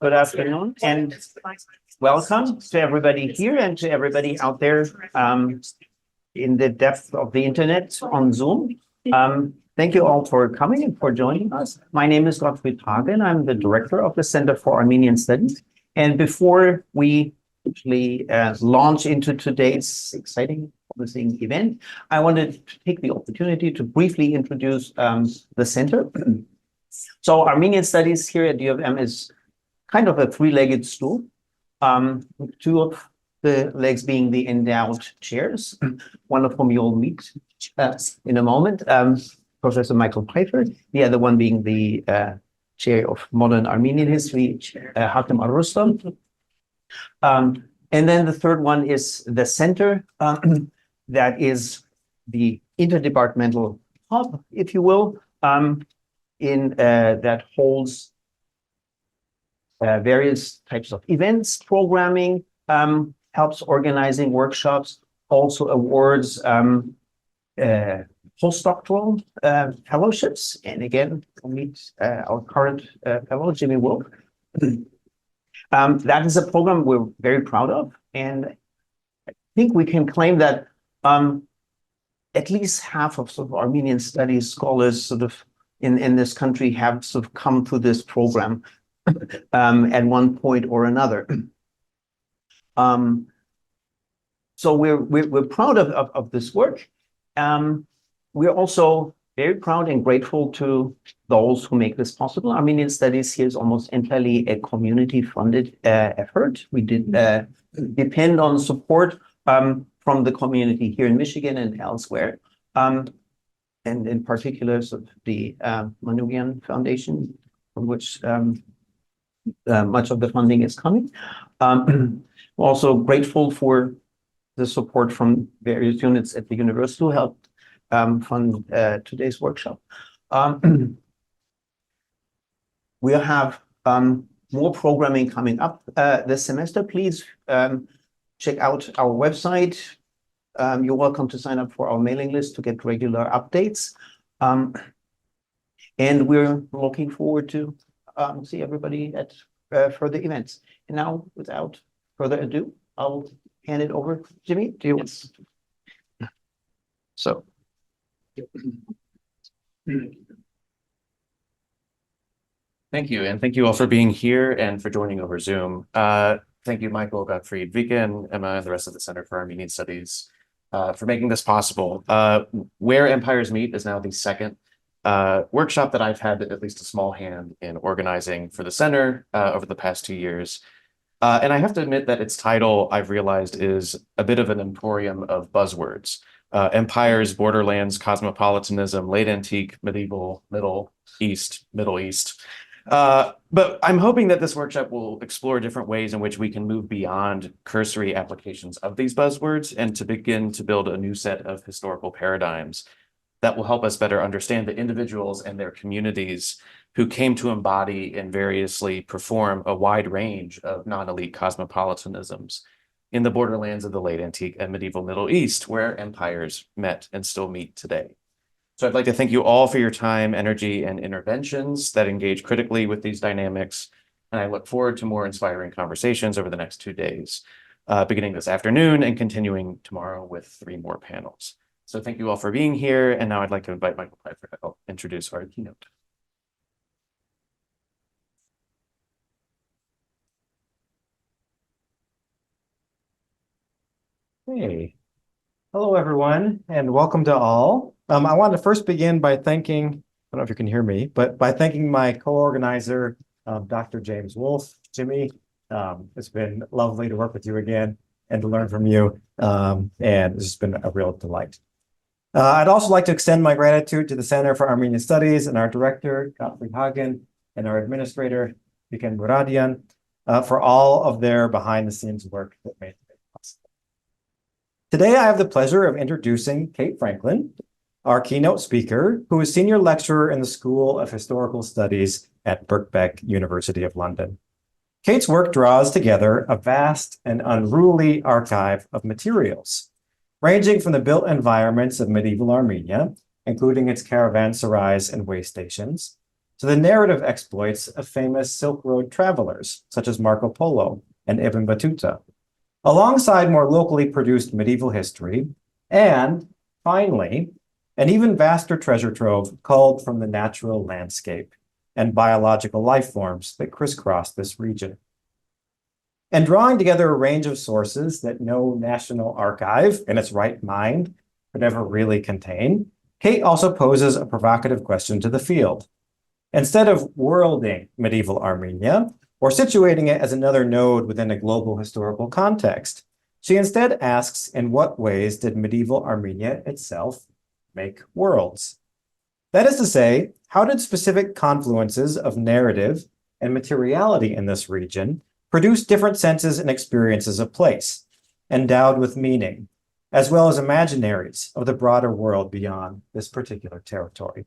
Good afternoon, and welcome to everybody here and to everybody out there in the depth of the internet on Zoom. Thank you all for coming and for joining us. My name is Gottfried Hagen. I'm the director of the Center for Armenian Studies. And before we actually launch into today's exciting, promising event, I wanted to take the opportunity to briefly introduce the center. So Armenian Studies here at U of M is kind of a three-legged stool, with two of the legs being the endowed chairs, one of whom you'll meet in a moment, Professor Michael Pfeiffer, the other one being the chair of modern Armenian history, Hatem Al-Rustam. And then the third one is the center, that is the interdepartmental hub, if you will, that holds various types of events, programming, helps organizing workshops, also awards postdoctoral fellowships. And again, we'll meet our current fellow, Jimmy Wolf. That is a program we're very proud of. And I think we can claim that at least half of sort of Armenian studies scholars sort of in this country have sort of come through this program at one point or another. So we're proud of this work. We're also very proud and grateful to those who make this possible. Armenian Studies here is almost entirely a community-funded effort. We did depend on support from the community here in Michigan and elsewhere. And in particular, sort of the Manugian Foundation, from which much of the funding is coming. We're also grateful for the support from various units at the university who helped fund today's workshop. We'll have more programming coming up this semester. Please check out our website. You're welcome to sign up for our mailing list to get regular updates. And we're looking forward to see everybody at further events. And now, without further ado, I'll hand it over to Jimmy. Do you? Yes. So. Thank you, and thank you all for being here and for joining over Zoom. Thank you, Michael, Gottfried, Vika, and Emma, and the rest of the Center for Armenian Studies for making this possible. Where Empires Meet is now the second workshop that I've had at least a small hand in organizing for the center over the past 2 years. And I have to admit that its title, I've realized, is a bit of an emporium of buzzwords. Empires, Borderlands, Cosmopolitanism, Late Antique, Medieval, Middle East. But I'm hoping that this workshop will explore different ways in which we can move beyond cursory applications of these buzzwords and to begin to build a new set of historical paradigms that will help us better understand the individuals and their communities who came to embody and variously perform a wide range of non-elite cosmopolitanisms in the borderlands of the late antique and medieval Middle East, where empires met and still meet today. So I'd like to thank you all for your time, energy, and interventions that engage critically with these dynamics. And I look forward to more inspiring conversations over the next 2 days, beginning this afternoon and continuing tomorrow with 3 more panels. So thank you all for being here. And now I'd like to invite Michael Pfeiffer to help introduce our keynote. Hey, hello everyone, and welcome to all. I want to first begin by thanking, I don't know if you can hear me, but by thanking my co-organizer, Dr. James Wolf. Jimmy, it's been lovely to work with you again and to learn from you, and this has been a real delight. I'd also like to extend my gratitude to the Center for Armenian Studies and our director, Gottfried Hagen, and our administrator, Viken Muradian, for all of their behind-the-scenes work that made it possible. Today, I have the pleasure of introducing Kate Franklin, our keynote speaker, who is senior lecturer in the School of Historical Studies at Birkbeck, University of London. Kate's work draws together a vast and unruly archive of materials, ranging from the built environments of medieval Armenia, including its caravanserais and way stations, to the narrative exploits of famous Silk Road travelers, such as Marco Polo and Ibn Battuta, alongside more locally produced medieval history, and finally, an even vaster treasure trove culled from the natural landscape and biological life forms that crisscross this region. And drawing together a range of sources that no national archive in its right mind could ever really contain, Kate also poses a provocative question to the field. Instead of worlding medieval Armenia, or situating it as another node within a global historical context, she instead asks, in what ways did medieval Armenia itself make worlds? That is to say, how did specific confluences of narrative and materiality in this region produce different senses and experiences of place, endowed with meaning, as well as imaginaries of the broader world beyond this particular territory?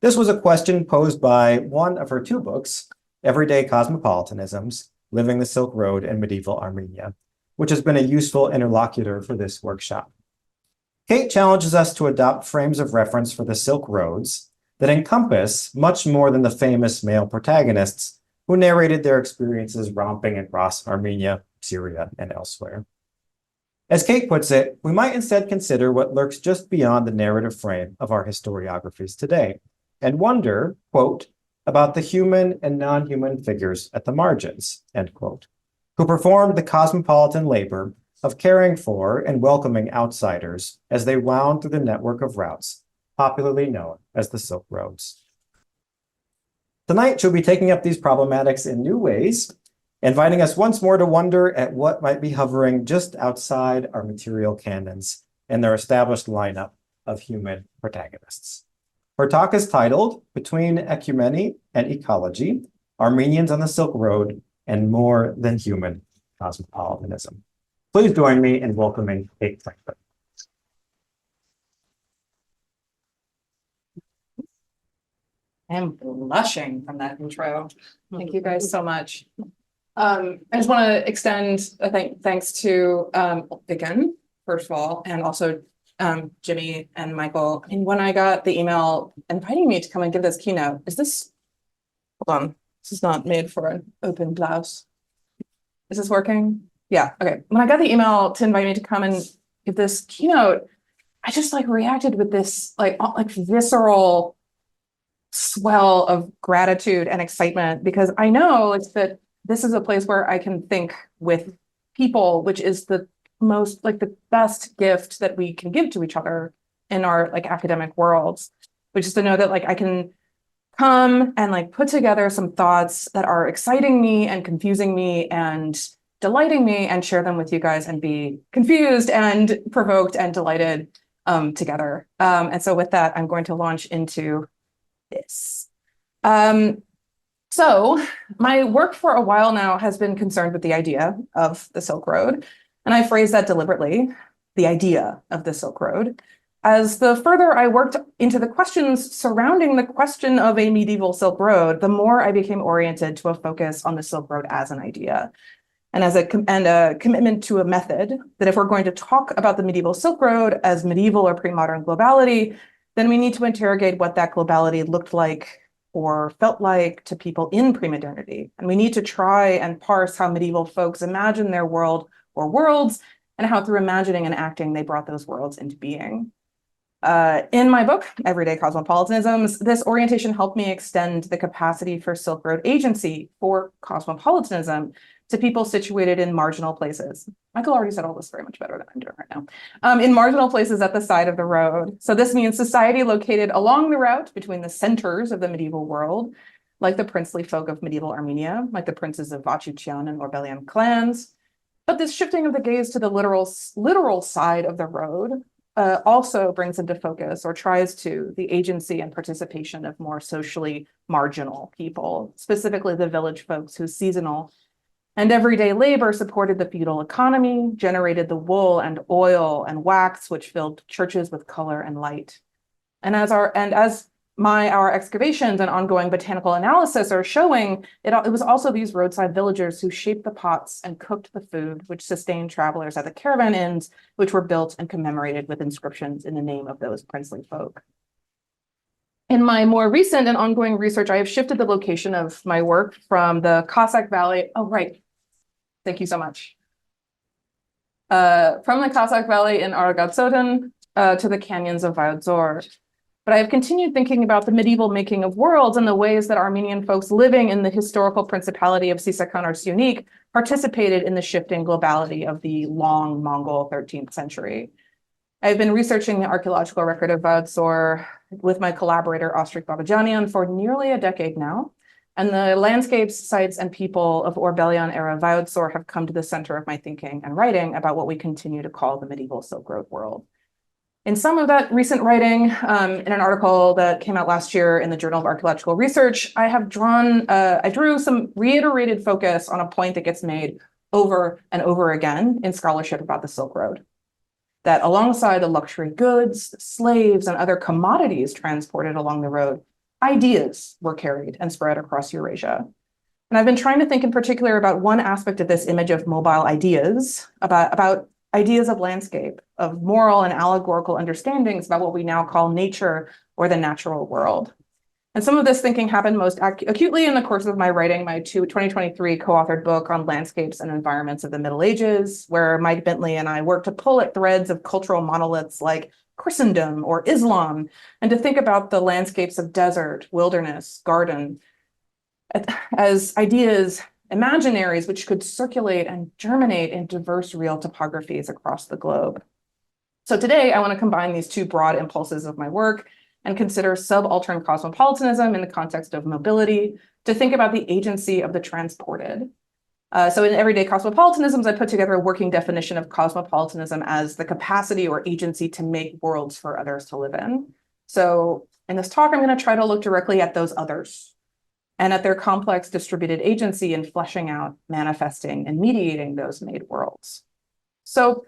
This was a question posed by one of her two books, Everyday Cosmopolitanisms, Living the Silk Road in Medieval Armenia, which has been a useful interlocutor for this workshop. Kate challenges us to adopt frames of reference for the Silk Roads that encompass much more than the famous male protagonists who narrated their experiences romping across Armenia, Syria, and elsewhere. As Kate puts it, we might instead consider what lurks just beyond the narrative frame of our historiographies today, and wonder, quote, about the human and non-human figures at the margins, end quote, who performed the cosmopolitan labor of caring for and welcoming outsiders as they wound through the network of routes, popularly known as the Silk Roads. Tonight, she'll be taking up these problematics in new ways, inviting us once more to wonder at what might be hovering just outside our material canons and their established lineup of human protagonists. Her talk is titled Between Ecumeny and Ecology, Armenians on the Silk Road and More Than Human Cosmopolitanism. Please join me in welcoming Kate Franklin. I'm blushing from that intro. Thank you guys so much. I just want to extend a thanks to again, first of all, and also Jimmy and Michael. And when I got the email inviting me to come and give this keynote, hold on, this is not made for an open blouse. Is this working? Yeah, okay. When I got the email to invite me to come and give this keynote, I just reacted with this like visceral swell of gratitude and excitement, because I know that this is a place where I can think with people, which is the most the best gift that we can give to each other in our academic worlds, which is to know that I can come and put together some thoughts that are exciting me and confusing me and delighting me and share them with you guys and be confused and provoked and delighted together. And so with that, I'm going to launch into this. So my work for a while now has been concerned with the idea of the Silk Road. And I phrase that deliberately, the idea of the Silk Road. As the further I worked into the questions surrounding the question of a medieval Silk Road, the more I became oriented to a focus on the Silk Road as an idea. And as a commitment to a method that if we're going to talk about the medieval Silk Road as medieval or pre-modern globality, then we need to interrogate what that globality looked like or felt like to people in pre-modernity. And we need to try and parse how medieval folks imagine their world or worlds, and how through imagining and acting, they brought those worlds into being. In my book, Everyday Cosmopolitanisms, this orientation helped me extend the capacity for Silk Road agency for cosmopolitanism to people situated in marginal places. Michael already said all this very much better than I'm doing right now. In marginal places at the side of the road. So this means society located along the route between the centers of the medieval world, like the princely folk of medieval Armenia, like the princes of Vachuchian and Orbelian clans. But this shifting of the gaze to the literal side of the road also brings into focus, or tries to, the agency and participation of more socially marginal people, specifically the village folks whose seasonal and everyday labor supported the feudal economy, generated the wool and oil and wax, which filled churches with color and light. And as our excavations and ongoing botanical analysis are showing, it was also these roadside villagers who shaped the pots and cooked the food, which sustained travelers at the caravan inns, which were built and commemorated with inscriptions in the name of those princely folk. In my more recent and ongoing research, I have shifted the location of my work from the Cossack Valley. Oh, right. Thank you so much. From the Cossack Valley in Aragatsotun to the canyons of Vayodzor. But I have continued thinking about the medieval making of worlds and the ways that Armenian folks living in the historical principality of Sisakan or Syunik participated in the shifting globality of the long Mongol 13th century. I've been researching the archaeological record of Vayodzor with my collaborator Ostrik Babajanian for nearly a decade now, and the landscapes, sites, and people of Orbelian-era Vayodzor have come to the center of my thinking and writing about what we continue to call the medieval Silk Road world. In some of that recent writing, in an article that came out last year in the Journal of Archaeological Research, I drew some reiterated focus on a point that gets made over and over again in scholarship about the Silk Road. That alongside the luxury goods, slaves, and other commodities transported along the road, ideas were carried and spread across Eurasia. And I've been trying to think in particular about one aspect of this image of mobile ideas, about ideas of landscape, of moral and allegorical understandings about what we now call nature or the natural world. And some of this thinking happened most acutely in the course of my writing my 2023 co-authored book on landscapes and environments of the Middle Ages, where Mike Bentley and I worked to pull at threads of cultural monoliths like Christendom or Islam, and to think about the landscapes of desert, wilderness, garden, as ideas, imaginaries which could circulate and germinate in diverse real topographies across the globe. So today I want to combine these two broad impulses of my work and consider subaltern cosmopolitanism in the context of mobility, to think about the agency of the transported. So in Everyday Cosmopolitanisms, I put together a working definition of cosmopolitanism as the capacity or agency to make worlds for others to live in. So in this talk, I'm going to try to look directly at those others and at their complex distributed agency in fleshing out, manifesting, and mediating those made worlds. So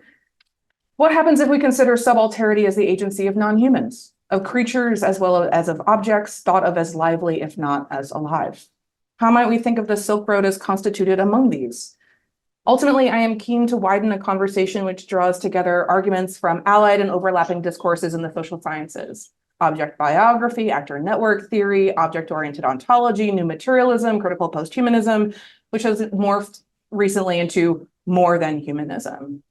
what happens if we consider subalterity as the agency of non-humans, of creatures as well as of objects thought of as lively, if not as alive? How might we think of the Silk Road as constituted among these? Ultimately, I am keen to widen a conversation which draws together arguments from allied and overlapping discourses in the social sciences: object biography, actor network theory, object-oriented ontology, new materialism, critical posthumanism, which has morphed recently into more than humanism.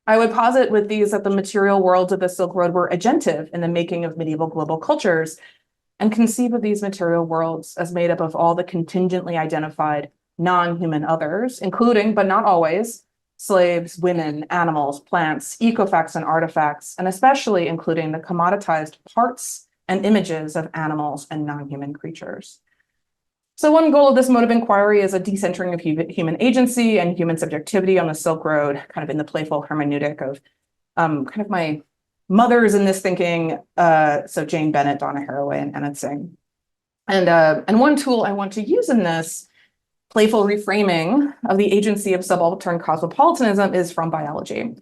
I would posit with these that the material worlds of the Silk Road were agentive in the making of medieval global cultures, and conceive of these material worlds as made up of all the contingently identified non-human others, including, but not always, slaves, women, animals, plants, ecofacts and artifacts, and especially including the commoditized parts and images of animals and non-human creatures. So one goal of this mode of inquiry is a decentering of human agency and human subjectivity on the Silk Road, kind of in the playful hermeneutic of kind of my mothers in this thinking, so Jane Bennett, Donna Haraway, and Anna Tsing. And one tool I want to use in this playful reframing of the agency of subaltern cosmopolitanism is from biology.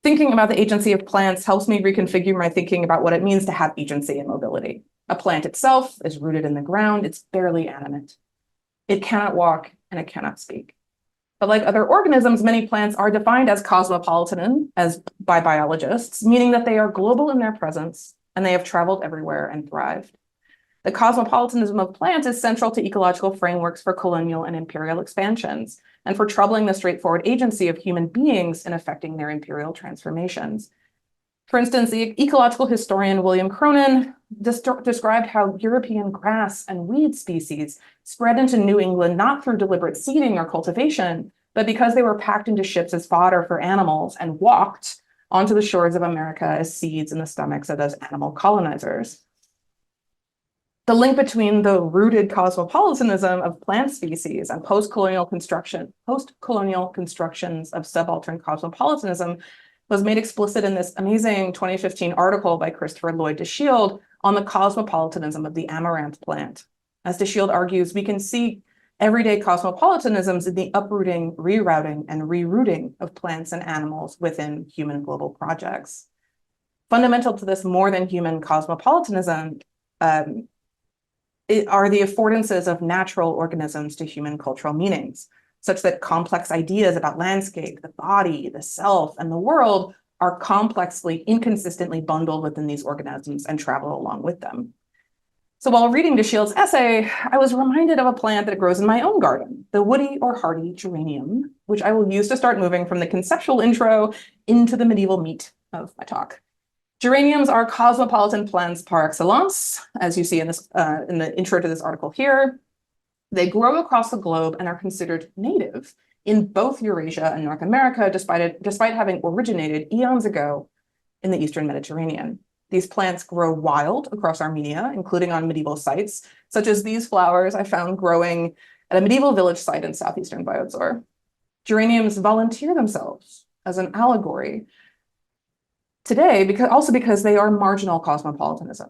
Thinking about the agency of plants helps me reconfigure my thinking about what it means to have agency and mobility. A plant itself is rooted in the ground, it's barely animate. It cannot walk and it cannot speak. But like other organisms, many plants are defined as cosmopolitan by biologists, meaning that they are global in their presence and they have traveled everywhere and thrived. The cosmopolitanism of plants is central to ecological frameworks for colonial and imperial expansions, and for troubling the straightforward agency of human beings in affecting their imperial transformations. For instance, the ecological historian William Cronin described how European grass and weed species spread into New England not through deliberate seeding or cultivation, but because they were packed into ships as fodder for animals and walked onto the shores of America as seeds in the stomachs of those animal colonizers. The link between the rooted cosmopolitanism of plant species and post-colonial constructions of subaltern cosmopolitanism was made explicit in this amazing 2015 article by Christopher Lloyd DeShield on the cosmopolitanism of the amaranth plant. As DeShield argues, we can see everyday cosmopolitanisms in the uprooting, rerouting, and rerouting of plants and animals within human global projects. Fundamental to this more than human cosmopolitanism are the affordances of natural organisms to human cultural meanings, such that complex ideas about landscape, the body, the self, and the world are complexly, inconsistently bundled within these organisms and travel along with them. So while reading DeShield's essay, I was reminded of a plant that grows in my own garden, the woody or hardy geranium, which I will use to start moving from the conceptual intro into the medieval meat of my talk. Geraniums are cosmopolitan plants par excellence, as you see in the intro to this article here. They grow across the globe and are considered native in both Eurasia and North America, despite having originated eons ago in the Eastern Mediterranean. These plants grow wild across Armenia, including on medieval sites, such as these flowers I found growing at a medieval village site in southeastern Biotsor. Geraniums volunteer themselves as an allegory today, because they are marginal cosmopolitans.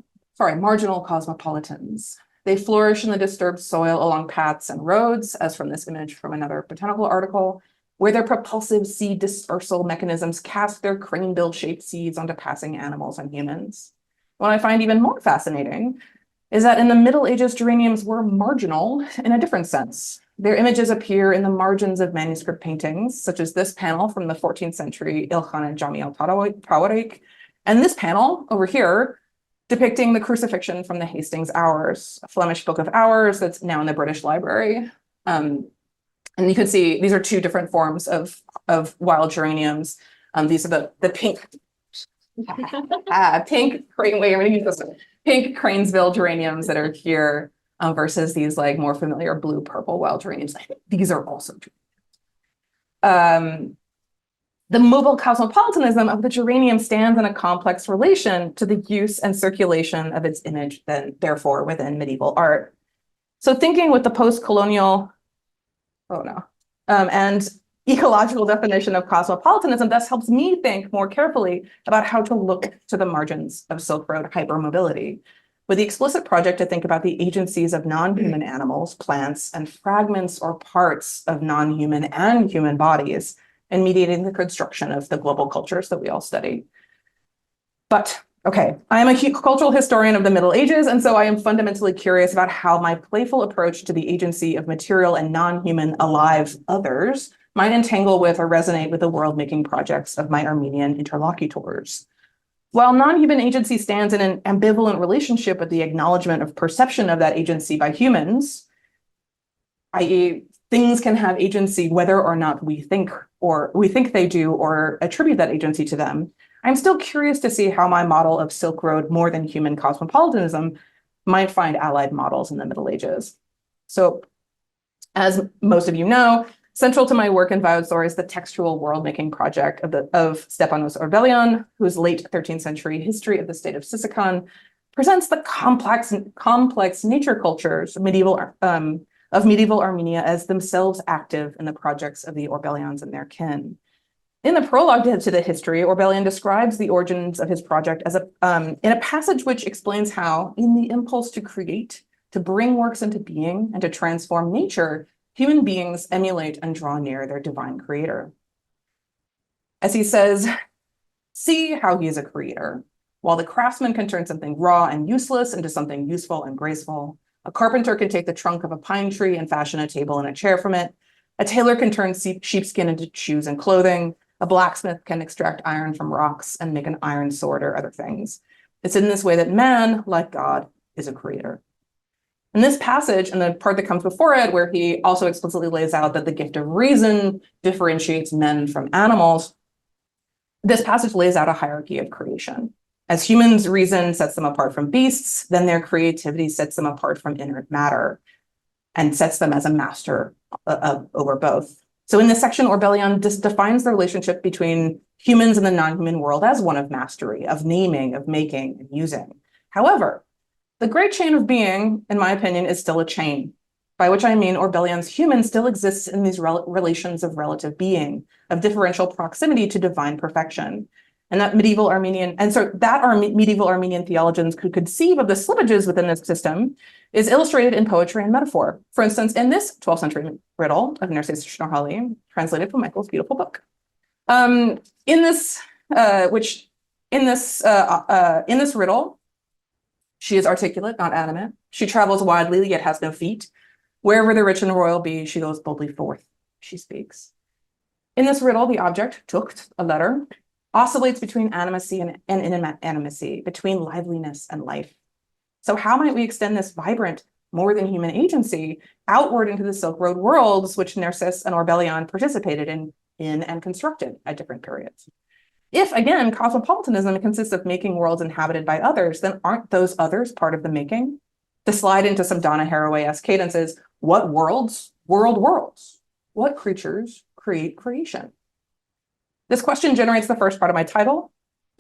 They flourish in the disturbed soil along paths and roads, as from this image from another botanical article, where their propulsive seed dispersal mechanisms cast their crane-billed shaped seeds onto passing animals and humans. What I find even more fascinating is that in the Middle Ages, geraniums were marginal in a different sense. Their images appear in the margins of manuscript paintings, such as this panel from the 14th century Ilkhan Jami al-Tawarik, and this panel over here, depicting the crucifixion from the Hastings Hours, a Flemish book of hours that's now in the British Library. And you can see these are two different forms of wild geraniums. These are the pink, pink Cranesville geraniums that are here versus these like more familiar blue purple wild geraniums. I think these are also true. The mobile cosmopolitanism of the geranium stands in a complex relation to the use and circulation of its image, therefore within medieval art. So thinking with the post-colonial and ecological definition of cosmopolitanism, thus helps me think more carefully about how to look to the margins of Silk Road hypermobility, with the explicit project to think about the agencies of non-human animals, plants, and fragments or parts of non-human and human bodies, and mediating the construction of the global cultures that we all study. But okay, I am a cultural historian of the Middle Ages, and so I am fundamentally curious about how my playful approach to the agency of material and non-human alive others might entangle with or resonate with the world-making projects of my Armenian interlocutors. While non-human agency stands in an ambivalent relationship with the acknowledgement of perception of that agency by humans, i.e., things can have agency whether or not we think they do or attribute that agency to them, I'm still curious to see how my model of Silk Road more than human cosmopolitanism might find allied models in the Middle Ages. So, as most of you know, central to my work in Biotsor is the textual world-making project of Stepanos Orbelian, whose late 13th century history of the state of Sisakan presents the complex nature cultures of medieval Armenia as themselves active in the projects of the Orbelians and their kin. In the prologue to the history, Orbelian describes the origins of his project as in a passage which explains how, in the impulse to create, to bring works into being, and to transform nature, human beings emulate and draw near their divine creator. As he says, see how he is a creator. While the craftsman can turn something raw and useless into something useful and graceful, a carpenter can take the trunk of a pine tree and fashion a table and a chair from it. A tailor can turn sheepskin into shoes and clothing. A blacksmith can extract iron from rocks and make an iron sword or other things. It's in this way that man, like God, is a creator. In this passage, and the part that comes before it, where he also explicitly lays out that the gift of reason differentiates men from animals, this passage lays out a hierarchy of creation. As humans' reason sets them apart from beasts, then their creativity sets them apart from inert matter and sets them as a master over both. So in this section, Orbelian defines the relationship between humans and the non-human world as one of mastery, of naming, of making, and using. However, the great chain of being, in my opinion, is still a chain, by which I mean Orbelian's human still exists in these relations of relative being, of differential proximity to divine perfection. And that medieval Armenian theologians could conceive of the slippages within this system is illustrated in poetry and metaphor. For instance, in this 12th century riddle of Narcissus Schnorrhalli, translated from Michael's beautiful book. In this riddle, she is articulate, not animate. She travels widely, yet has no feet. Wherever the rich and royal be, she goes boldly forth. She speaks. In this riddle, the object, tucht, a letter, oscillates between animacy and inanimacy, between liveliness and life. So how might we extend this vibrant, more than human agency outward into the Silk Road worlds, which Narcissus and Orbelion participated in and constructed at different periods? If, again, cosmopolitanism consists of making worlds inhabited by others, then aren't those others part of the making? To slide into some Donna Haraway-esque cadences, what worlds? Worlds. What creatures create creation? This question generates the first part of my title.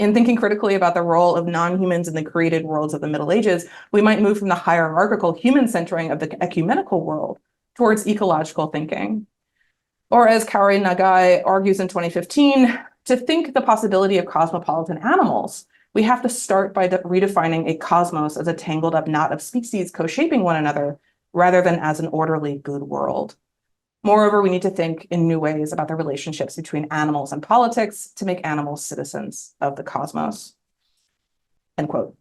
In thinking critically about the role of non-humans in the created worlds of the Middle Ages, we might move from the hierarchical human centering of the ecumenical world towards ecological thinking. Or as Kaori Nagai argues in 2015, to think the possibility of cosmopolitan animals, we have to start by redefining a cosmos as a tangled up knot of species co-shaping one another, rather than as an orderly good world. Moreover, we need to think in new ways about the relationships between animals and politics to make animals citizens of the cosmos. End quote.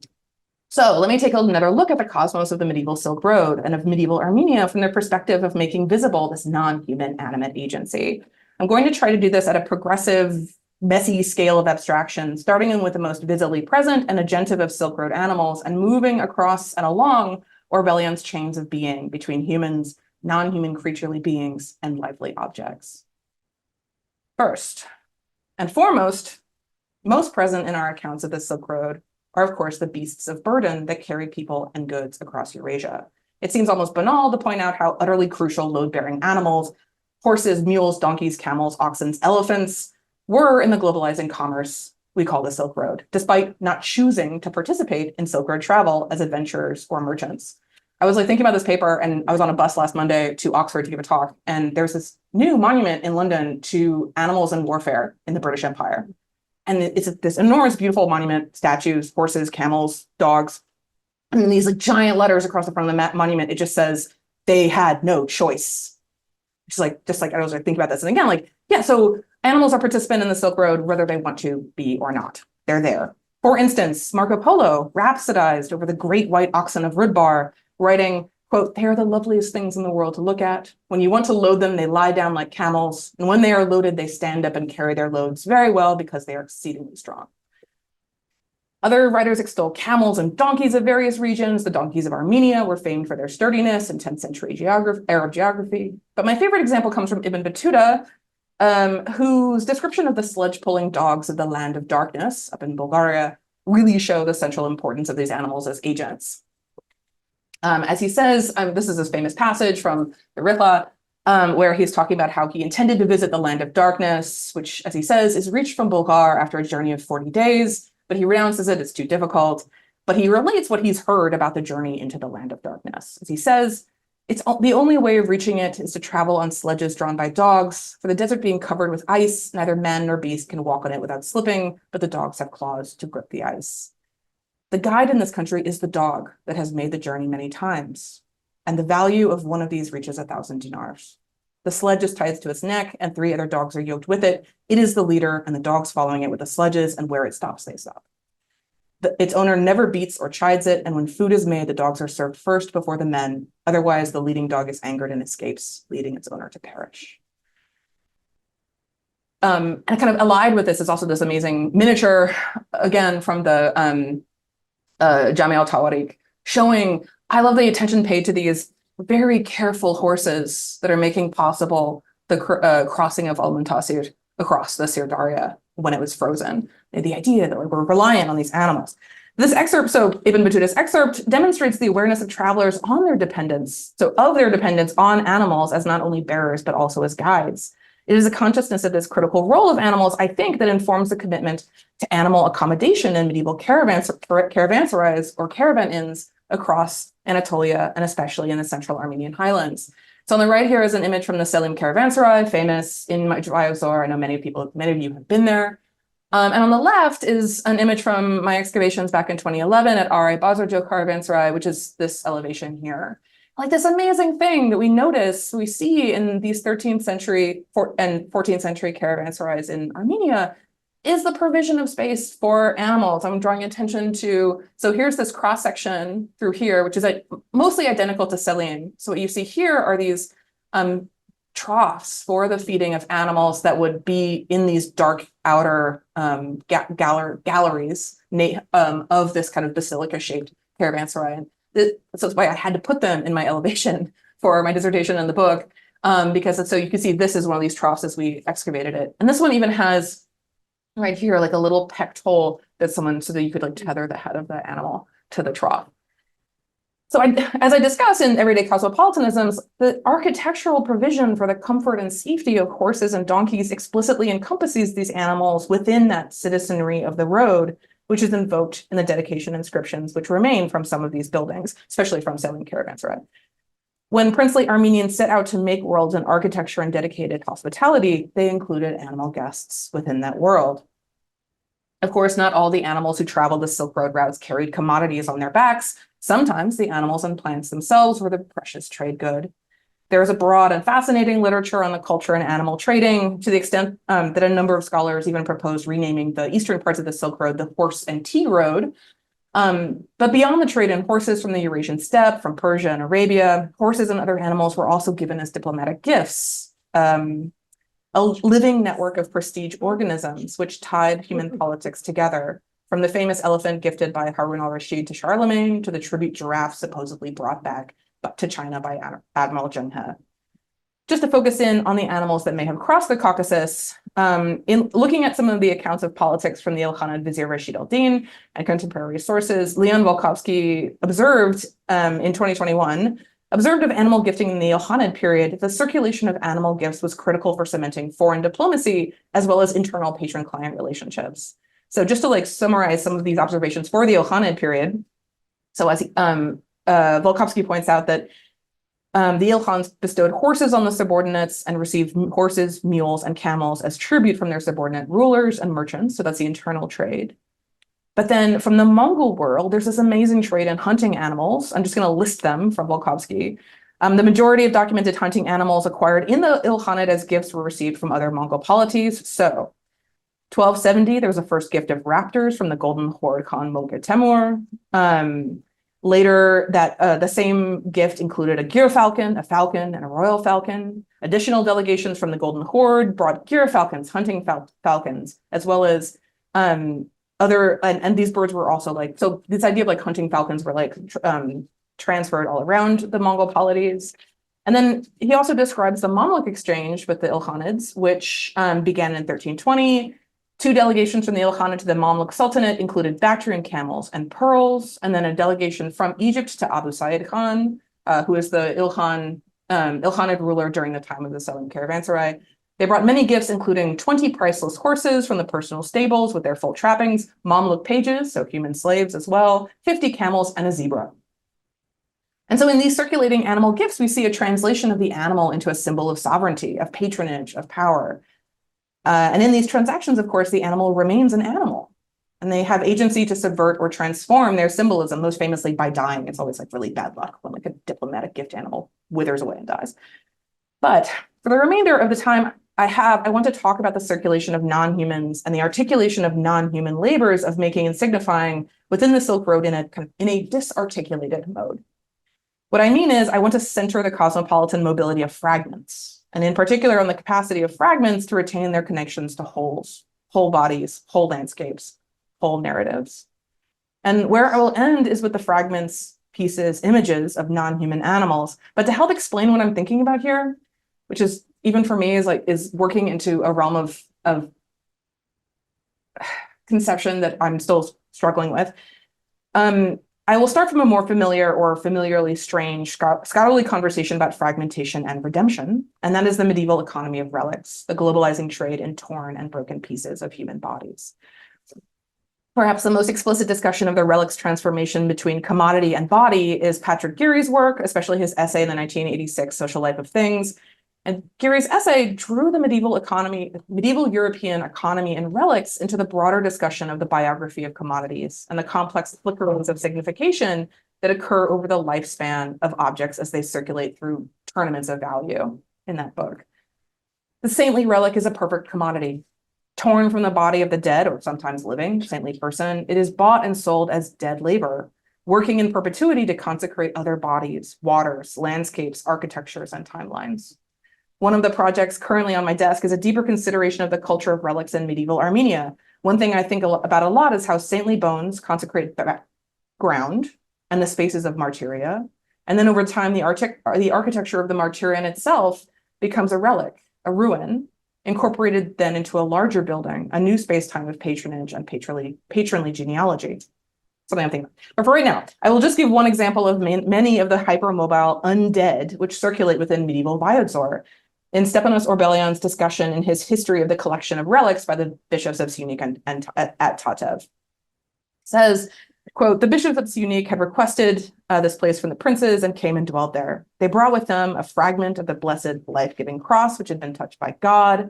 So let me take another look at the cosmos of the medieval Silk Road and of medieval Armenia from the perspective of making visible this non-human animate agency. I'm going to try to do this at a progressive, messy scale of abstraction, starting in with the most visibly present and agentive of Silk Road animals and moving across and along Orbelion's chains of being between humans, non-human creaturely beings, and lively objects. First and foremost, most present in our accounts of the Silk Road are, of course, the beasts of burden that carry people and goods across Eurasia. It seems almost banal to point out how utterly crucial load-bearing animals, horses, mules, donkeys, camels, oxen, elephants, were in the globalizing commerce we call the Silk Road, despite not choosing to participate in Silk Road travel as adventurers or merchants. I was thinking about this paper, and I was on a bus last Monday to Oxford to give a talk, and there's this new monument in London to animals and warfare in the British Empire. And it's this enormous, beautiful monument, statues, horses, camels, dogs, and then these giant letters across the front of the monument. It just says, they had no choice. Just like I was thinking about this. And again, yeah, so animals are participant in the Silk Road, whether they want to be or not. They're there. For instance, Marco Polo rhapsodized over the great white oxen of Rudbar, writing, quote, "They are the loveliest things in the world to look at. When you want to load them, they lie down like camels. And when they are loaded, they stand up and carry their loads very well because they are exceedingly strong." Other writers extol camels and donkeys of various regions. The donkeys of Armenia were famed for their sturdiness in 10th century Arab geography. But my favorite example comes from Ibn Battuta, whose description of the sledge-pulling dogs of the land of darkness up in Bulgaria really show the central importance of these animals as agents. As he says, this is his famous passage from the Ritha, where he's talking about how he intended to visit the land of darkness, which, as he says, is reached from Bulgar after a journey of 40 days, but he renounces it, it's too difficult. But he relates what he's heard about the journey into the land of darkness. As he says, it's the only way of reaching it is to travel on sledges drawn by dogs. For the desert being covered with ice, neither man nor beast can walk on it without slipping, but the dogs have claws to grip the ice. The guide in this country is the dog that has made the journey many times, and the value of one of these reaches 1,000 dinars. The sledge is tied to its neck, and 3 other dogs are yoked with it. It is the leader, and the dogs following it with the sledges, and where it stops, they stop. Its owner never beats or chides it, and when food is made, the dogs are served first before the men. Otherwise, the leading dog is angered and escapes, leading its owner to perish. And kind of allied with this is also this amazing miniature, again, from the Jami al-Tawarik, showing, I love the attention paid to these very careful horses that are making possible the crossing of Al-Muntasir across the Sirdaria when it was frozen. The idea that we're reliant on these animals. This excerpt, so Ibn Battuta's excerpt, demonstrates the awareness of travelers on their dependence, so of their dependence on animals as not only bearers, but also as guides. It is a consciousness of this critical role of animals, I think, that informs the commitment to animal accommodation in medieval caravanserais or caravan inns across Anatolia and especially in the central Armenian highlands. So on the right here is an image from the Selim caravanserai, famous in Majvayozor. I know many of you have been there. And on the left is an image from my excavations back in 2011 at Aray Bazarjo caravanserai, which is this elevation here. Like this amazing thing that we see in these 13th century and 14th century caravanserais in Armenia is the provision of space for animals. I'm drawing attention to, so here's this cross section through here, which is mostly identical to Selim. So what you see here are these troughs for the feeding of animals that would be in these dark outer galleries of this kind of basilica-shaped caravanserai. And so that's why I had to put them in my elevation for my dissertation in the book, because so you can see this is one of these troughs as we excavated it. And this one even has right here like a little pecked hole that so that you could like tether the head of the animal to the trough. So as I discuss in Everyday Cosmopolitanisms, the architectural provision for the comfort and safety of horses and donkeys explicitly encompasses these animals within that citizenry of the road, which is invoked in the dedication inscriptions which remain from some of these buildings, especially from sailing caravanserai. When princely Armenians set out to make worlds in architecture and dedicated hospitality, they included animal guests within that world. Of course, not all the animals who traveled the Silk Road routes carried commodities on their backs. Sometimes the animals and plants themselves were the precious trade good. There is a broad and fascinating literature on the culture and animal trading, to the extent that a number of scholars even proposed renaming the eastern parts of the Silk Road the Horse and Tea Road. But beyond the trade in horses from the Eurasian steppe, from Persia and Arabia, horses and other animals were also given as diplomatic gifts. A living network of prestige organisms which tied human politics together, from the famous elephant gifted by Harun al-Rashid to Charlemagne to the tribute giraffe supposedly brought back to China by Admiral Zheng He. Just to focus in on the animals that may have crossed the Caucasus, in looking at some of the accounts of politics from the Ilkhanid Vizier Rashid al-Din and contemporary sources, Leon Volkovsky observed in 2021, observed of animal gifting in the Ilkhanid period, the circulation of animal gifts was critical for cementing foreign diplomacy as well as internal patron-client relationships. So just to like summarize some of these observations for the Ilkhanid period, so as Volkovsky points out that the Ilkhans bestowed horses on the subordinates and received horses, mules, and camels as tribute from their subordinate rulers and merchants. So that's the internal trade. But then from the Mongol world, there's this amazing trade in hunting animals. I'm just going to list them from Volkovsky. The majority of documented hunting animals acquired in the Ilkhanid as gifts were received from other Mongol polities. So 1270, there was a first gift of raptors from the Golden Horde Khan Mogher Temur. Later, the same gift included a gyr-falcon, a falcon, and a royal falcon. Additional delegations from the Golden Horde brought gyr-falcons, hunting falcons, as well as and these birds were also like, so this idea of like hunting falcons were like transferred all around the Mongol polities. And then he also describes the Mamluk exchange with the Ilkhanids, which began in 1320. Two delegations from the Ilkhanid to the Mamluk Sultanate included Bactrian camels and pearls, and then a delegation from Egypt to Abu Sa'id Khan, who is the Ilkhanid ruler during the time of the Southern Caravanserai. They brought many gifts, including 20 priceless horses from the personal stables with their full trappings, Mamluk pages, so human slaves as well, 50 camels, and a zebra. And so in these circulating animal gifts, we see a translation of the animal into a symbol of sovereignty, of patronage, of power. And in these transactions, of course, the animal remains an animal, and they have agency to subvert or transform their symbolism, most famously by dying. It's always like really bad luck when like a diplomatic gift animal withers away and dies. But for the remainder of the time I want to talk about the circulation of non-humans and the articulation of non-human labors of making and signifying within the Silk Road in a disarticulated mode. What I mean is I want to center the cosmopolitan mobility of fragments, and in particular on the capacity of fragments to retain their connections to wholes, whole bodies, whole landscapes, whole narratives. And where I will end is with the fragments, pieces, images of non-human animals. But to help explain what I'm thinking about here, which is even for me is working into a realm of conception that I'm still struggling with. I will start from a more familiar or familiarly strange scholarly conversation about fragmentation and redemption, and that is the medieval economy of relics, the globalizing trade in torn and broken pieces of human bodies. Perhaps the most explicit discussion of the relics transformation between commodity and body is Patrick Geary's work, especially his essay in the 1986 Social Life of Things. And Geary's essay drew the medieval European economy and relics into the broader discussion of the biography of commodities and the complex flickerings of signification that occur over the lifespan of objects as they circulate through tournaments of value in that book. The saintly relic is a perfect commodity. Torn from the body of the dead or sometimes living saintly person, it is bought and sold as dead labor, working in perpetuity to consecrate other bodies, waters, landscapes, architectures, and timelines. One of the projects currently on my desk is a deeper consideration of the culture of relics in medieval Armenia. One thing I think about a lot is how saintly bones consecrate ground and the spaces of martyria. And then over time, the architecture of the martyrium itself becomes a relic, a ruin, incorporated then into a larger building, a new space-time of patronage and patronly genealogy. Something I'm thinking about. But for right now, I will just give one example of many of the hypermobile undead which circulate within medieval Viodzor. In Stepanos Orbelyan's discussion in his History of the Collection of Relics by the bishops of Syunik and at Tatev, says, quote, "The bishops of Syunik had requested this place from the princes and came and dwelled there. They brought with them a fragment of the blessed life-giving cross, which had been touched by God.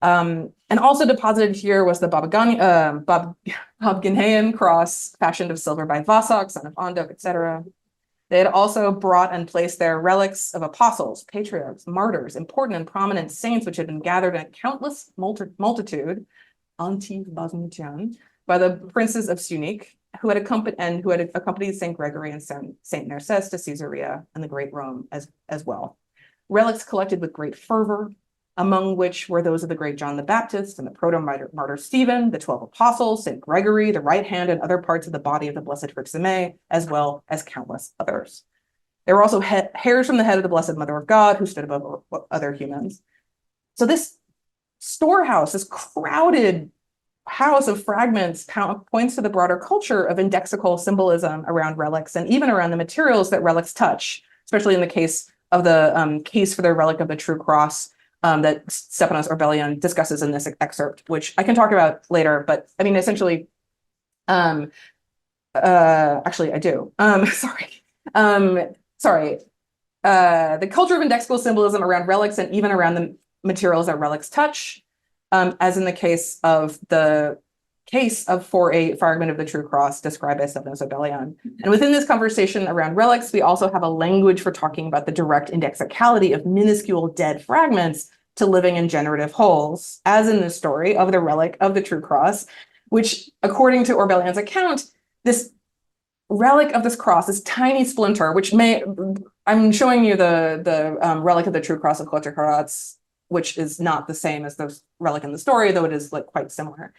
And also deposited here was the Babganaian cross, fashioned of silver by Vasak, son of Ondok, etc. They had also brought and placed there relics of apostles, patriarchs, martyrs, important and prominent saints, which had been gathered in a countless multitude, by the princes of Syunik, who had accompanied Saint Gregory and Saint Narcisse to Caesarea and the Great Rome as well. Relics collected with great fervor, among which were those of the great John the Baptist and the proto-martyr Stephen, the 12 apostles, Saint Gregory, the right hand and other parts of the body of the Blessed Virgin, as well as countless others. There were also hairs from the head of the Blessed Mother of God, who stood above other humans. So this storehouse, this crowded house of fragments points to the broader culture of indexical symbolism around relics and even around the materials that relics touch, especially in the case of the case for the relic of the true cross that Stepanos Orbelyan discusses in this excerpt, which I can talk about later, but I mean, essentially, actually I do, sorry. The culture of indexical symbolism around relics and even around the materials that relics touch, as in the case for a fragment of the true cross described by Stepanos Orbelyan. And within this conversation around relics, we also have a language for talking about the direct indexicality of minuscule dead fragments to living and generative wholes, as in the story of the relic of the true cross, which, according to Orbelyan's account, this relic of this cross, this tiny splinter, I'm showing you the relic of the true cross of Khotekharadz, which is not the same as the relic in the story, though it is like quite similar.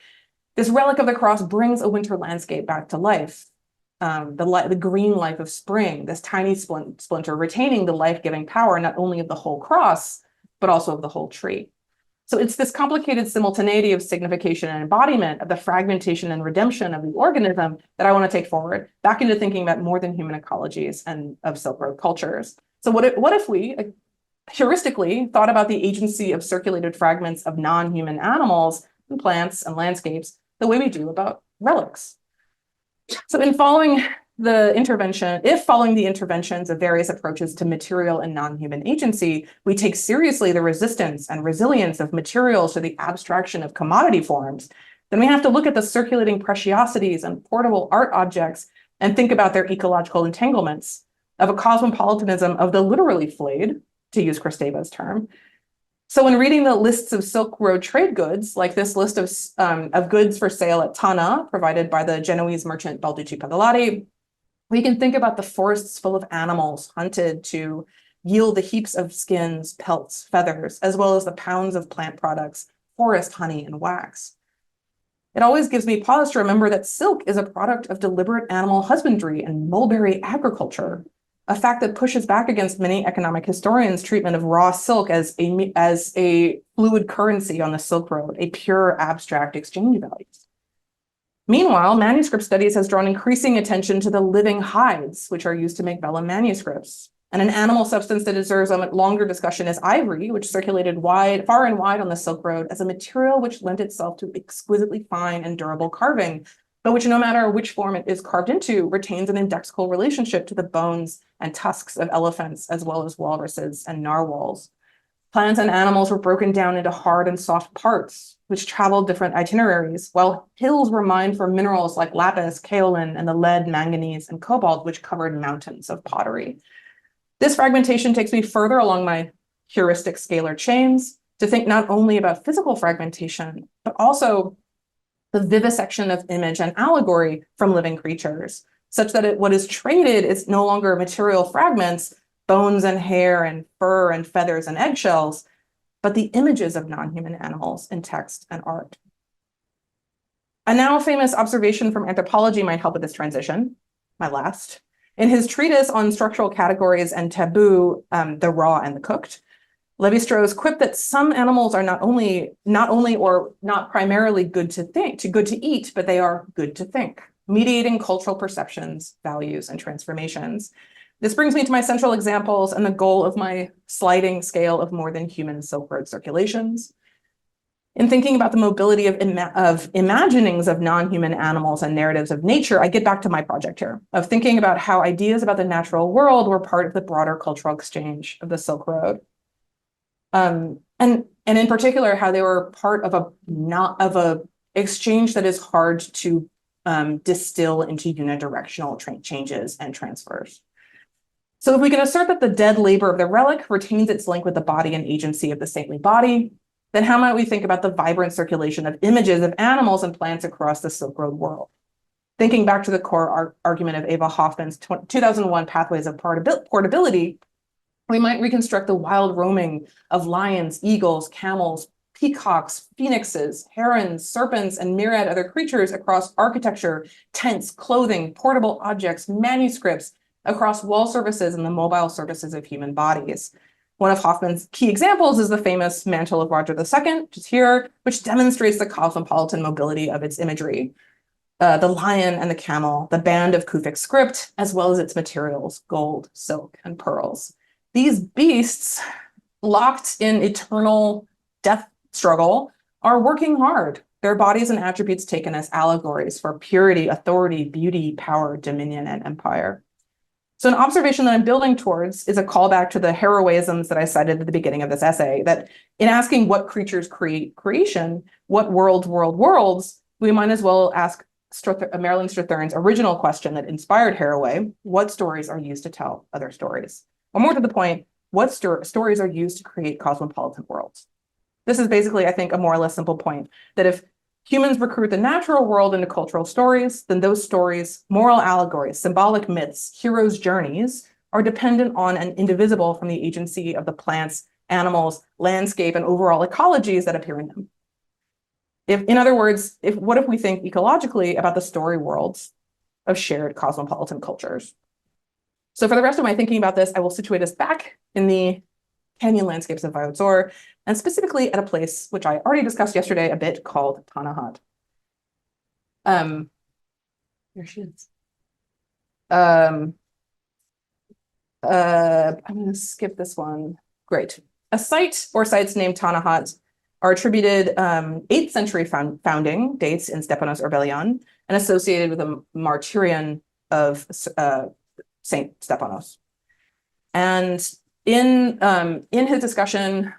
This relic of the cross brings a winter landscape back to life, the green life of spring, this tiny splinter retaining the life-giving power not only of the whole cross, but also of the whole tree. So it's this complicated simultaneity of signification and embodiment of the fragmentation and redemption of the organism that I want to take forward back into thinking about more than human ecologies and of Silk Road cultures. So what if we heuristically thought about the agency of circulated fragments of non-human animals and plants and landscapes the way we do about relics? So if following the interventions of various approaches to material and non-human agency, we take seriously the resistance and resilience of materials to the abstraction of commodity forms, then we have to look at the circulating preciosities and portable art objects and think about their ecological entanglements of a cosmopolitanism of the literally flayed, to use Kristeva's term. So when reading the lists of Silk Road trade goods, like this list of goods for sale at Tana, provided by the Genoese merchant Balducci Pagolati, we can think about the forests full of animals hunted to yield the heaps of skins, pelts, feathers, as well as the pounds of plant products, forest honey, and wax. It always gives me pause to remember that silk is a product of deliberate animal husbandry and mulberry agriculture, a fact that pushes back against many economic historians' treatment of raw silk as a fluid currency on the Silk Road, a pure abstract exchange value. Meanwhile, manuscript studies has drawn increasing attention to the living hides, which are used to make vellum manuscripts. And an animal substance that deserves a longer discussion is ivory, which circulated far and wide on the Silk Road as a material which lent itself to exquisitely fine and durable carving, but which, no matter which form it is carved into, retains an indexical relationship to the bones and tusks of elephants, as well as walruses and narwhals. Plants and animals were broken down into hard and soft parts, which traveled different itineraries, while hills were mined for minerals like lapis, kaolin, and the lead, manganese, and cobalt, which covered mountains of pottery. This fragmentation takes me further along my heuristic scalar chains to think not only about physical fragmentation, but also the vivisection of image and allegory from living creatures, such that what is traded is no longer material fragments, bones and hair and fur and feathers and eggshells, but the images of non-human animals in text and art. A now famous observation from anthropology might help with this transition. my last. In his treatise on structural categories and taboo, the raw and the cooked, Lévi-Strauss quipped that some animals are not only or not primarily good to eat, but they are good to think, mediating cultural perceptions, values, and transformations. This brings me to my central examples and the goal of my sliding scale of more than human Silk Road circulations. In thinking about the mobility of imaginings of non-human animals and narratives of nature, I get back to my project here of thinking about how ideas about the natural world were part of the broader cultural exchange of the Silk Road. And in particular, how they were part of a exchange that is hard to distill into unidirectional changes and transfers. So if we can assert that the dead labor of the relic retains its link with the body and agency of the saintly body, then how might we think about the vibrant circulation of images of animals and plants across the Silk Road world? Thinking back to the core argument of Ava Hoffman's 2001 Pathways of Portability, we might reconstruct the wild roaming of lions, eagles, camels, peacocks, phoenixes, herons, serpents, and myriad other creatures across architecture, tents, clothing, portable objects, manuscripts, across wall surfaces and the mobile surfaces of human bodies. One of Hoffman's key examples is the famous Mantle of Roger II, which is here, which demonstrates the cosmopolitan mobility of its imagery. The lion and the camel, the band of Kufic script, as well as its materials, gold, silk, and pearls. These beasts, locked in eternal death struggle, are working hard, their bodies and attributes taken as allegories for purity, authority, beauty, power, dominion, and empire. So an observation that I'm building towards is a callback to the heroisms that I cited at the beginning of this essay, that in asking what creatures create creation, what worlds, we might as well ask Marilyn Strathern's original question that inspired Haraway: what stories are used to tell other stories? Or more to the point, what stories are used to create cosmopolitan worlds? This is basically, I think, a more or less simple point, that if humans recruit the natural world into cultural stories, then those stories, moral allegories, symbolic myths, heroes' journeys, are dependent on and indivisible from the agency of the plants, animals, landscape, and overall ecologies that appear in them. In other words, what if we think ecologically about the story worlds of shared cosmopolitan cultures? So for the rest of my thinking about this, I will situate us back in the canyon landscapes of Vayotzor, and specifically at a place which I already discussed yesterday a bit, called Tanahat. Here she is. I'm going to skip this one. Great. A site or sites named Tanahat are attributed 8th century founding dates in Stepanos Orbelian and associated with the martyrion of Saint Stepanos. And in his discussion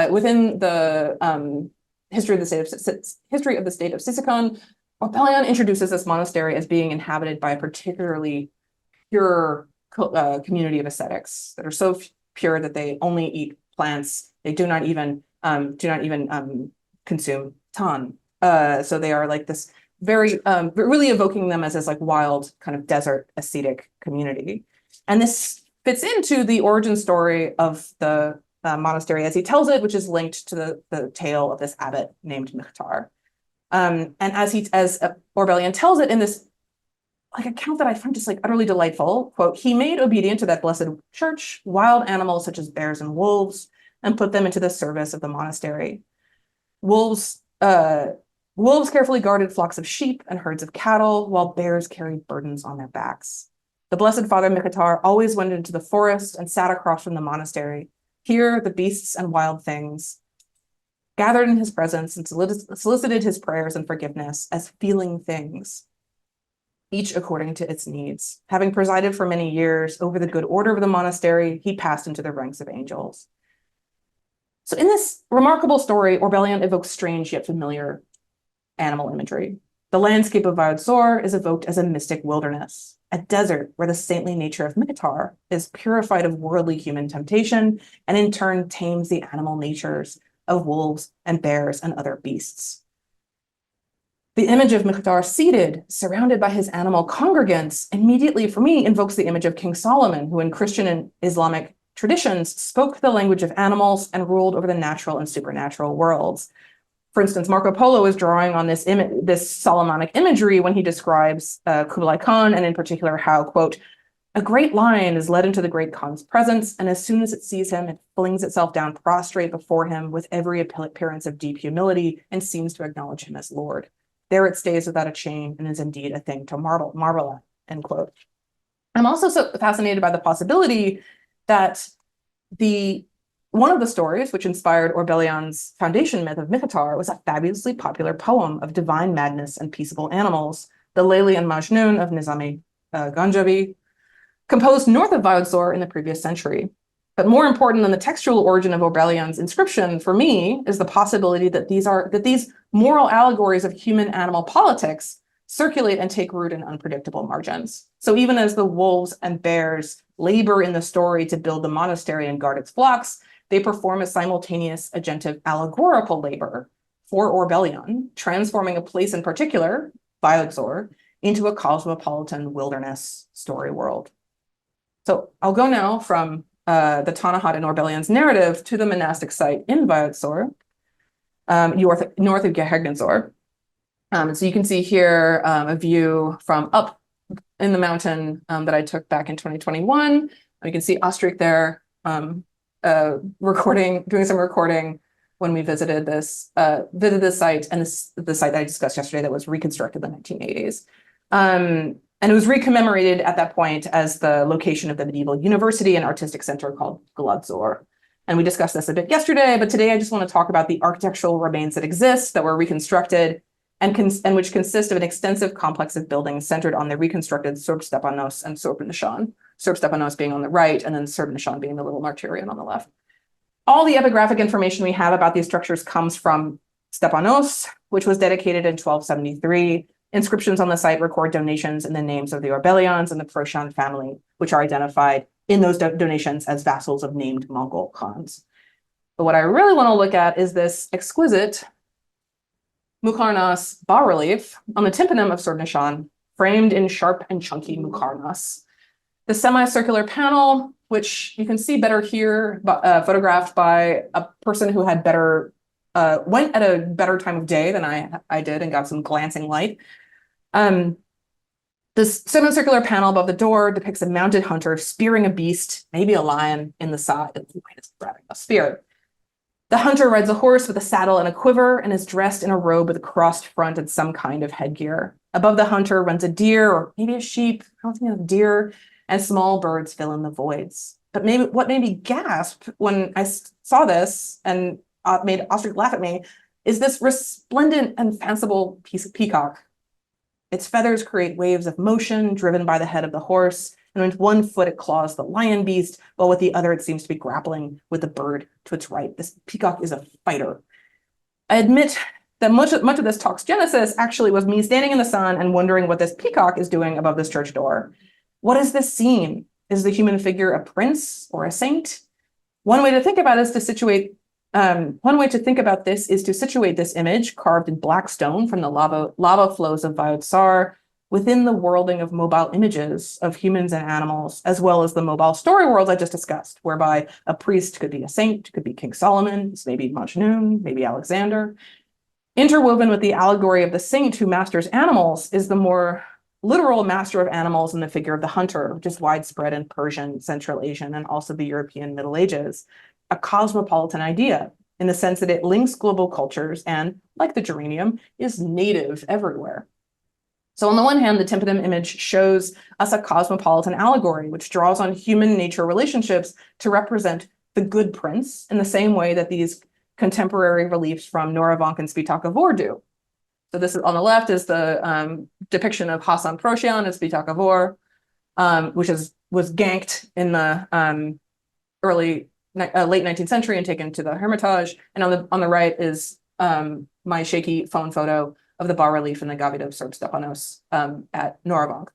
within the history of the state of Sisikon, Orbelian introduces this monastery as being inhabited by a particularly pure community of ascetics that are so pure that they only eat plants. They do not even consume tan. So they are like this very really evoking them as this like wild kind of desert ascetic community. And this fits into the origin story of the monastery as he tells it, which is linked to the tale of this abbot named Mikhtar. And as Orbelian tells it in this like account that I find just like utterly delightful, quote, he made obedient to that blessed church wild animals such as bears and wolves and put them into the service of the monastery. Wolves carefully guarded flocks of sheep and herds of cattle, while bears carried burdens on their backs. The Blessed Father Mikhtar always went into the forest and sat across from the monastery. Here, the beasts and wild things gathered in his presence and solicited his prayers and forgiveness as feeling things, each according to its needs. Having presided for many years over the good order of the monastery, he passed into the ranks of angels. So in this remarkable story, Orbelian evokes strange yet familiar animal imagery. The landscape of Vayotzor is evoked as a mystic wilderness, a desert where the saintly nature of Mikhtar is purified of worldly human temptation and in turn tames the animal natures of wolves and bears and other beasts. The image of Mikhtar seated, surrounded by his animal congregants, immediately for me invokes the image of King Solomon, who in Christian and Islamic traditions spoke the language of animals and ruled over the natural and supernatural worlds. For instance, Marco Polo is drawing on this Solomonic imagery when he describes Kublai Khan, and in particular how, quote, "A great lion is led into the great Khan's presence, and as soon as it sees him, it flings itself down prostrate before him with every appearance of deep humility and seems to acknowledge him as lord. There it stays without a chain and is indeed a thing to marvel at," end quote. I'm also so fascinated by the possibility that one of the stories which inspired Orwellian's foundation myth of Mithtar was a fabulously popular poem of divine madness and peaceable animals, the Layli and Majnun of Nizami Ganjavi, composed north of Viodzor in the previous century. But more important than the textual origin of Orwellian's inscription for me is the possibility that these moral allegories of human-animal politics circulate and take root in unpredictable margins. So even as the wolves and bears labor in the story to build the monastery and guard its flocks, they perform a simultaneous agentive allegorical labor for Orwellian, transforming a place in particular, Viodzor, into a cosmopolitan wilderness story world. So I'll go now from the Tanahat and Orwellian's narrative to the monastic site in Viodzor, north of Gehergensor. So you can see here a view from up in the mountain that I took back in 2021. You can see Ostrich there doing some recording when we visited this site, and the site that I discussed yesterday that was reconstructed in the 1980s. And it was recommemorated at that point as the location of the medieval university and artistic center called Gladzor. And we discussed this a bit yesterday, but today I just want to talk about the architectural remains that exist that were reconstructed and which consist of an extensive complex of buildings centered on the reconstructed Surb Stepanos and Surb Nishan, Surb Stepanos being on the right and then Surb Nishan being the little martyrion on the left. All the epigraphic information we have about these structures comes from Stepanos, which was dedicated in 1273. Inscriptions on the site record donations in the names of the Orwellians and the Proshan family, which are identified in those donations as vassals of named Mongol Khans. But what I really want to look at is this exquisite Mukarnas bas-relief on the tympanum of Surb-Nishan, framed in sharp and chunky Mukarnas. The semicircular panel, which you can see better here, photographed by a person who had went at a better time of day than I did and got some glancing light. This semicircular panel above the door depicts a mounted hunter spearing a beast, maybe a lion, in the side. It's grabbing a spear. The hunter rides a horse with a saddle and a quiver and is dressed in a robe with a crossed front and some kind of headgear. Above the hunter runs a deer or maybe a sheep, I don't think it's a deer, and small birds fill in the voids. But what made me gasp when I saw this and made Ostrich laugh at me is this resplendent and fanciful piece of peacock. Its feathers create waves of motion driven by the head of the horse, and with one foot it claws the lion beast, while with the other it seems to be grappling with the bird to its right. This peacock is a fighter. I admit that much of this talk's genesis actually was me standing in the sun and wondering what this peacock is doing above this church door. What is this scene? Is the human figure a prince or a saint? One way to think about this is to situate this image carved in black stone from the lava flows of Viodzor within the worlding of mobile images of humans and animals, as well as the mobile story worlds I just discussed, whereby a priest could be a saint, could be King Solomon, maybe Majnun, maybe Alexander. Interwoven with the allegory of the saint who masters animals is the more literal master of animals in the figure of the hunter, which is widespread in Persian, Central Asian, and also the European Middle Ages. A cosmopolitan idea in the sense that it links global cultures and, like the geranium, is native everywhere. So on the one hand, the tympanum image shows us a cosmopolitan allegory, which draws on human nature relationships to represent the good prince in the same way that these contemporary reliefs from Noravank and Spitakavor do. So this is on the left is the depiction of Hasan Proshan as Spitakavor, which was ganked in the late 19th century and taken to the Hermitage. And on the right is my shaky phone photo of the bas-relief in the Gavit of Surb Stepanos at Noravank.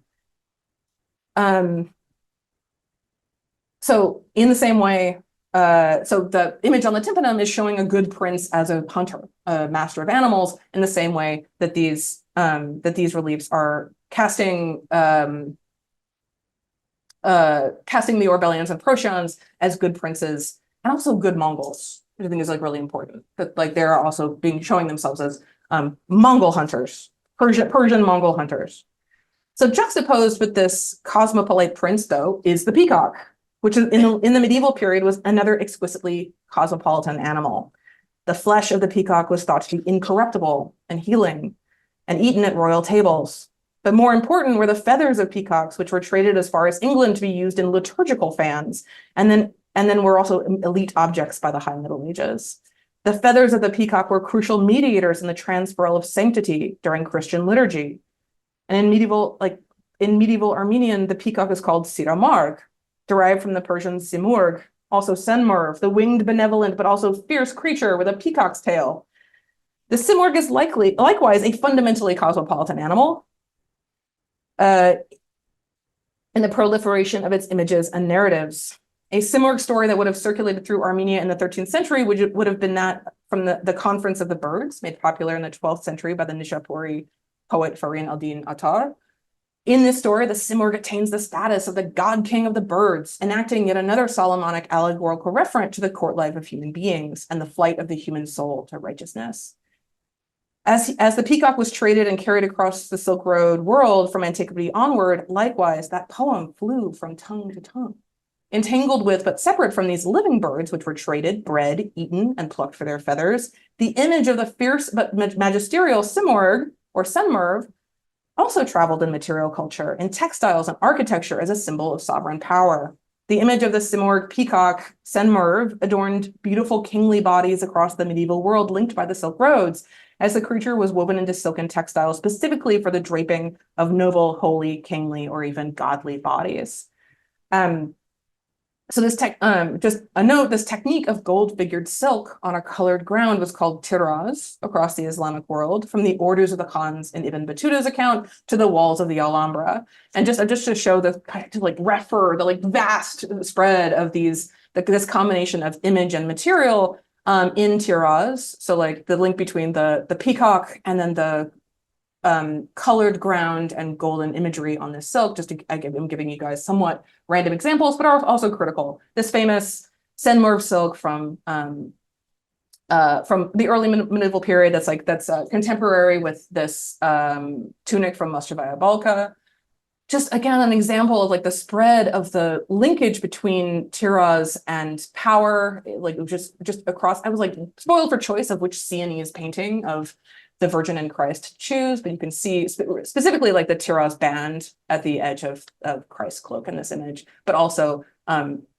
So in the same way, so the image on the tympanum is showing a good prince as a hunter, a master of animals, in the same way that these reliefs are casting the Orwellians and Proshans as good princes and also good Mongols which I think is like really important. That like they're also showing themselves as Mongol hunters, Persian Mongol hunters. So juxtaposed with this cosmopolite prince, though, is the peacock, which in the medieval period was another exquisitely cosmopolitan animal. The flesh of the peacock was thought to be incorruptible and healing and eaten at royal tables. But more important were the feathers of peacocks, which were traded as far as England to be used in liturgical fans, and then were also elite objects by the High Middle Ages. The feathers of the peacock were crucial mediators in the transferal of sanctity during Christian liturgy. And in medieval Armenian, the peacock is called siramarg, derived from the Persian simurg, also senmurv, the winged benevolent but also fierce creature with a peacock's tail. The simurg is likewise a fundamentally cosmopolitan animal in the proliferation of its images and narratives. A simurg story that would have circulated through Armenia in the 13th century would have been that from the Conference of the Birds, made popular in the 12th century by the Nishapuri poet Farin al-Din Attar. In this story, the simurg attains the status of the god king of the birds, enacting yet another Solomonic allegorical reference to the court life of human beings and the flight of the human soul to righteousness. As the peacock was traded and carried across the Silk Road world from antiquity onward, likewise, that poem flew from tongue to tongue. Entangled with, but separate from these living birds, which were traded, bred, eaten, and plucked for their feathers, the image of the fierce but magisterial simurg, or senmurv, also traveled in material culture, in textiles and architecture as a symbol of sovereign power. The image of the simurg peacock, senmurv, adorned beautiful kingly bodies across the medieval world linked by the Silk Roads, as the creature was woven into silken textiles specifically for the draping of noble, holy, kingly, or even godly bodies. So this just a note, this technique of gold-figured silk on a colored ground was called tiraz across the Islamic world, from the orders of the Khans in Ibn Battuta's account to the walls of the Alhambra. And just to show the vast spread of this combination of image and material in tiraz. So like the link between the peacock and then the colored ground and golden imagery on this silk. I'm giving you guys somewhat random examples, but are also critical. This famous senmurv silk from the early medieval period that's contemporary with this tunic from Mostravaya Balka. Just again, an example of like the spread of the linkage between tiraz and power, like just across. I was like spoiled for choice of which Sienese painting of the Virgin and Christ to choose, but you can see specifically like the tiraz band at the edge of Christ's cloak in this image, but also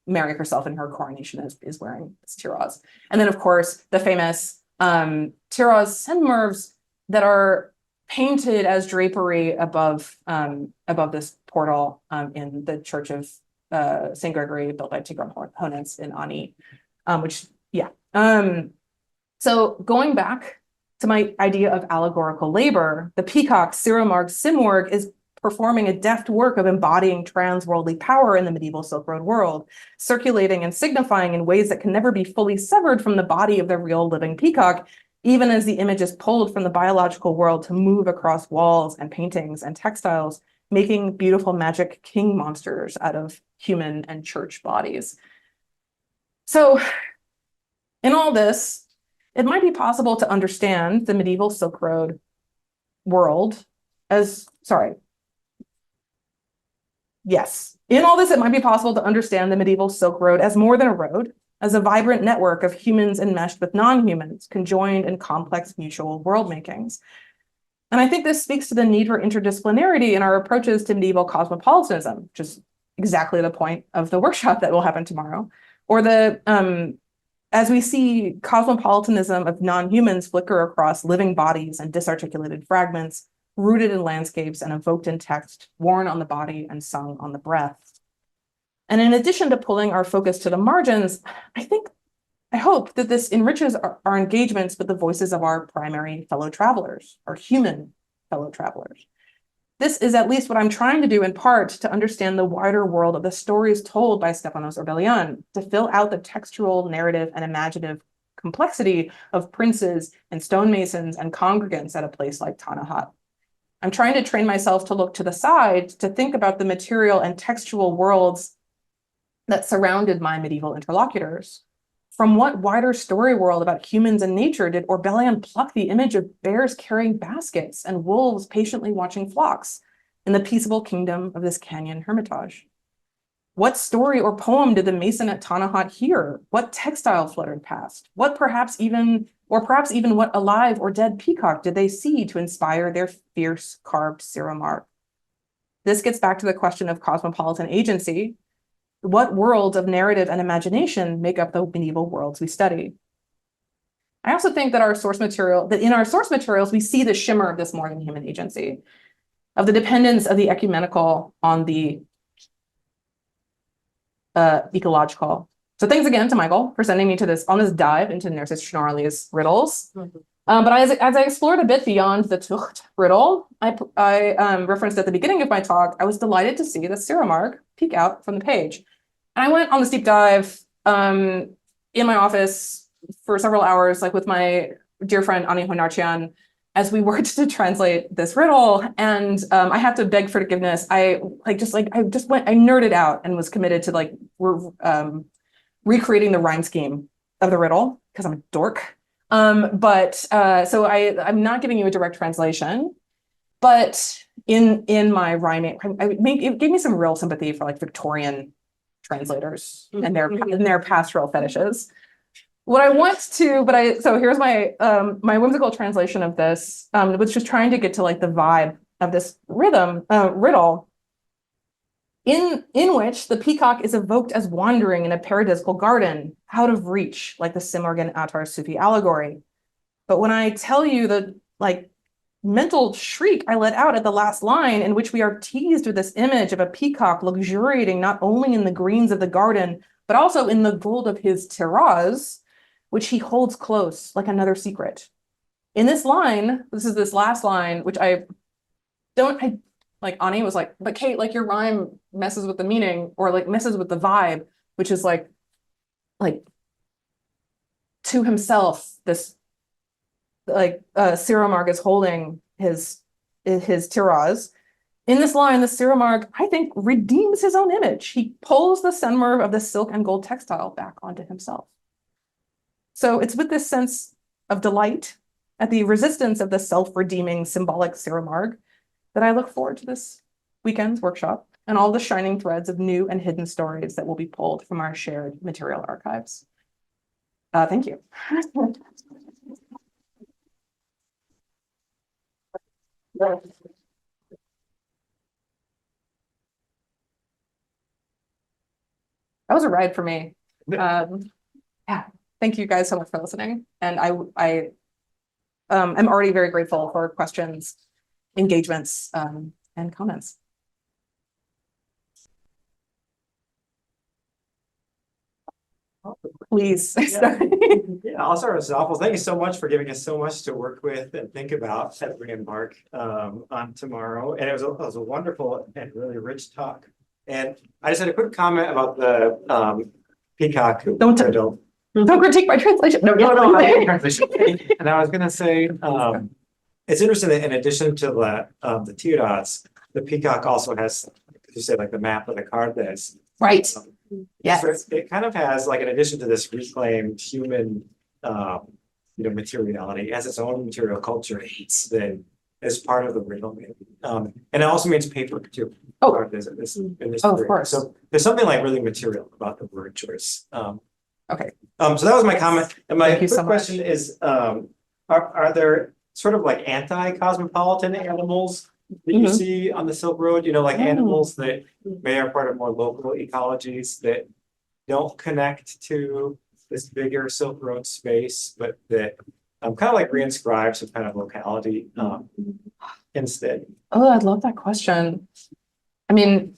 Mary herself in her coronation is wearing this tiraz. And then of course the famous tiraz senmurvs that are painted as drapery above this portal in the Church of St. Gregory, built by Tigran Honens in Ani, so going back to my idea of allegorical labor, the peacock, Siramarg Simorg, is performing a deft work of embodying transworldly power in the medieval Silk Road world, circulating and signifying in ways that can never be fully severed from the body of the real living peacock, even as the image is pulled from the biological world to move across walls and paintings and textiles, making beautiful magic king monsters out of human and church bodies. So in all this, it might be possible to understand the medieval Silk Road world as, in all this, it might be possible to understand the medieval Silk Road as more than a road, as a vibrant network of humans enmeshed with non-humans, conjoined in complex mutual world makings. And I think this speaks to the need for interdisciplinarity in our approaches to medieval cosmopolitanism, which is exactly the point of the workshop that will happen tomorrow, or as we see cosmopolitanism of non-humans flicker across living bodies and disarticulated fragments, rooted in landscapes and evoked in text, worn on the body and sung on the breath. And in addition to pulling our focus to the margins, I hope that this enriches our engagements with the voices of our primary fellow travelers, our human fellow travelers. This is at least what I'm trying to do in part to understand the wider world of the stories told by Stefanos Orbelian, to fill out the textual, narrative, and imaginative complexity of princes and stonemasons and congregants at a place like Tanahat. I'm trying to train myself to look to the side, to think about the material and textual worlds that surrounded my medieval interlocutors. From what wider story world about humans and nature did Orbelian pluck the image of bears carrying baskets and wolves patiently watching flocks in the peaceable kingdom of this canyon hermitage? What story or poem did the mason at Tanahat hear? What textile fluttered past? Perhaps even what alive or dead peacock did they see to inspire their fierce carved Siramark? This gets back to the question of cosmopolitan agency. What worlds of narrative and imagination make up the medieval worlds we study? I also think that in our source materials, we see the shimmer of this more than human agency, of the dependence of the ecumenical on the ecological. So thanks again to Michael for sending me on this dive into Nerses Schnorrely's riddles. But as I explored a bit beyond the Tucht riddle, I referenced at the beginning of my talk, I was delighted to see the Siramark peek out from the page. And I went on this deep dive in my office for several hours, like with my dear friend Ani Honarchian, as we worked to translate this riddle. And I have to beg for forgiveness. I nerded out and was committed to recreating the rhyme scheme of the riddle because I'm a dork. So I'm not giving you a direct translation, but in my rhyming, it gave me some real sympathy for like Victorian translators and their pastoral fetishes. What I want to, so here's my whimsical translation of this, which is trying to get to like the vibe of this riddle, in which the peacock is evoked as wandering in a paradisical garden, out of reach, like the Simorgan Attar Sufi allegory. But when I tell you the mental shriek I let out at the last line, in which we are teased with this image of a peacock luxuriating not only in the greens of the garden, but also in the gold of his terraz, which he holds close like another secret. In this line, this last line, which Ani was like, but Kate, like your rhyme messes with the meaning or like messes with the vibe, which is like to himself, this Siramark is holding his tiraz. In this line, the Siramark, I think, redeems his own image. He pulls the senmer of the silk and gold textile back onto himself. So it's with this sense of delight at the resistance of the self-redeeming symbolic Siramark that I look forward to this weekend's workshop and all the shining threads of new and hidden stories that will be pulled from our shared material archives. Thank you. That was a ride for me. Yeah, thank you guys so much for listening. And I'm already very grateful for questions, engagements, and comments. Please. Yeah, I'll start us off. Well, thank you so much for giving us so much to work with and think about at Mark on tomorrow. And it was a wonderful and really rich talk. And I just had a quick comment about the peacock. Don't critique my translation. No, I like the translation. And I was going to say, it's interesting that in addition to the tiras, the peacock also has, you say, like the map of the card that's right. Yes. So it kind of has, like, in addition to this reclaimed human, materiality, it has its own material culture that is part of the riddle. And it also means paper too. Oh, in this of course. So there's something like really material about the word choice. Okay. So that was my comment. And my quick so question is, are there sort of like anti-cosmopolitan animals that you see on the Silk Road, like animals that may are part of more local ecologies that don't connect to this bigger Silk Road space, but that kind of like reinscribe some kind of locality instead? Oh, I'd love that question. I mean,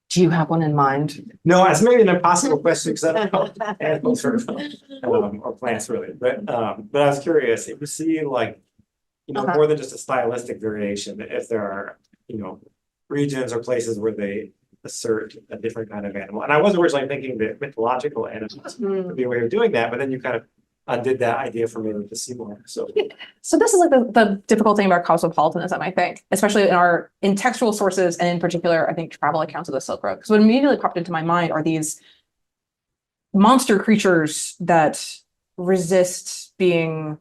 do you have one in mind? No, it's maybe an impossible question because I don't know animals or plants really, but I was curious if you see more than just a stylistic variation, if there are, regions or places where they assert a different kind of animal. And I was originally thinking that mythological animals would be a way of doing that, but then you kind of undid that idea for me with the Seymour. So this is like the difficult thing about cosmopolitanism, I think, especially in textual sources and in particular, I think travel accounts of the Silk Road. Because what immediately popped into my mind are these monster creatures that resist being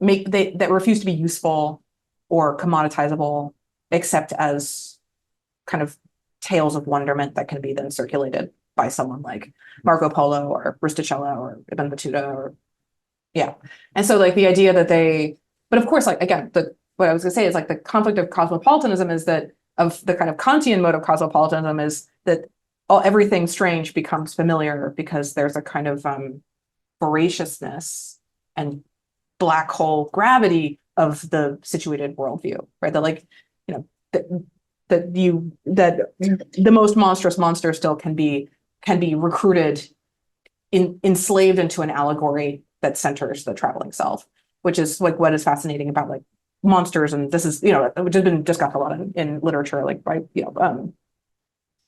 that refuse to be useful or commoditizable, except as kind of tales of wonderment that can be then circulated by someone like Marco Polo or Rusticella or Ibn Battuta or yeah. And so like the idea that but of course, like again, what I was gonna say is like the conflict of cosmopolitanism is that of the kind of Kantian mode of cosmopolitanism is that everything strange becomes familiar because there's a kind of voraciousness and black hole gravity of the situated worldview, right? That like, you know, that the most monstrous monster still can be recruited enslaved into an allegory that centers the traveling self, which is like what is fascinating about like monsters. And this is, you know, which has been discussed a lot in literature, like by, you know,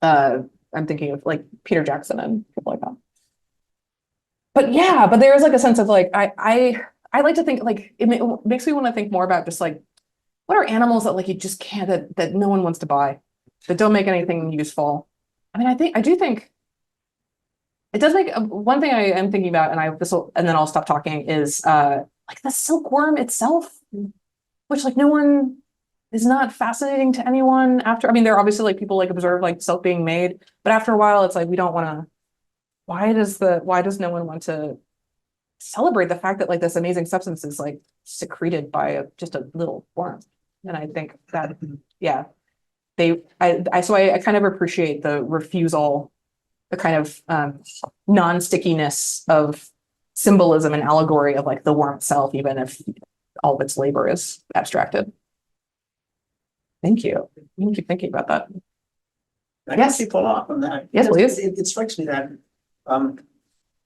I'm thinking of like Peter Jackson and people like that. But yeah, but there is like a sense of like, I like to think like, it makes me want to think more about just like, what are animals that like you just can't, that no one wants to buy, that don't make anything useful? I mean, I do think it does make one thing I am thinking about, and then I'll stop talking, is like the silkworm itself, which like no one is not fascinating to anyone after. I mean, there are obviously like people like observe like silk being made, but after a while it's like we don't want to. Why does no one want to celebrate the fact that like this amazing substance is like secreted by just a little worm? And I think that yeah, I kind of appreciate the refusal, the kind of non-stickiness of symbolism and allegory of like the worm itself, even if all of its labor is abstracted. Thank you. You keep thinking about that. I guess you follow up on that. Yes, please. It strikes me that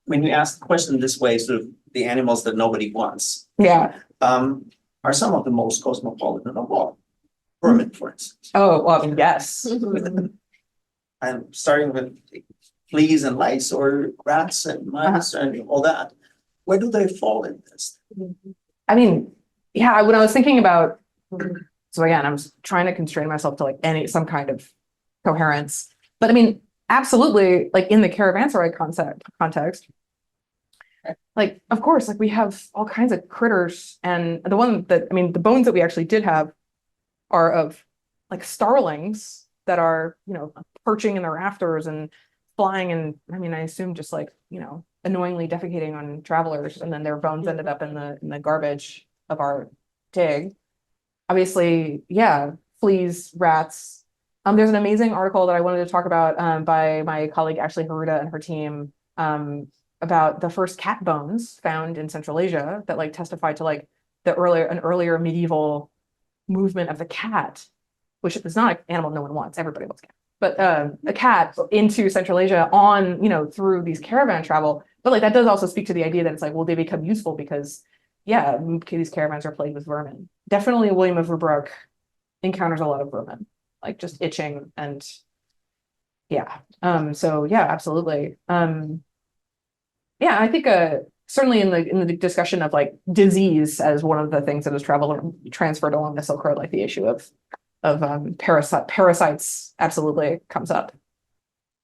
when you ask the question this way, sort of the animals that nobody wants, Yeah. are some of the most cosmopolitan of all. Vermin, for instance. Oh, well, yes. I'm starting with fleas and lice or rats and mice and all that. Where do they fall in this? I mean, yeah, when I was thinking about, so again, I was trying to constrain myself to like some kind of coherence. But I mean, absolutely, like in the caravanserai context, like, of course, like we have all kinds of critters, and the one that, I mean, the bones that we actually did have are of like starlings that are, you know, perching in the rafters and flying, and I mean, I assume just like, you know, annoyingly defecating on travelers, and then their bones ended up in the garbage of our dig. Obviously, yeah, fleas, rats. There's an amazing article that I wanted to talk about by my colleague Ashley Haruta and her team about the first cat bones found in Central Asia that like testify to like an earlier medieval movement of the cat, which is not an animal no one wants. Everybody wants cat, but a cat into Central Asia on, you know, through these caravan travel. But like that does also speak to the idea that it's like, well, they become useful because yeah, these caravans are plagued with vermin. Definitely William of Rubruck encounters a lot of vermin, like just itching and yeah. So yeah, absolutely. Yeah, I think certainly in the discussion of like disease as one of the things that is transferred along the Silk Road, like the issue of parasites absolutely comes up.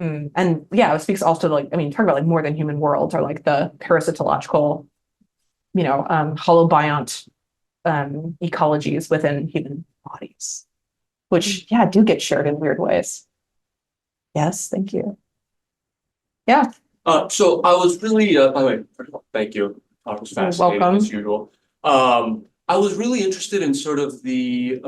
And yeah, it speaks also to like, I mean, talk about like more than human worlds, or like the parasitological, you know, holobiont ecologies within human bodies, which yeah, do get shared in weird ways. Yes, thank you. Yeah. So I was really, by the way, first of all, thank you. Talk was fascinating welcome. as usual. I was really interested in sort of the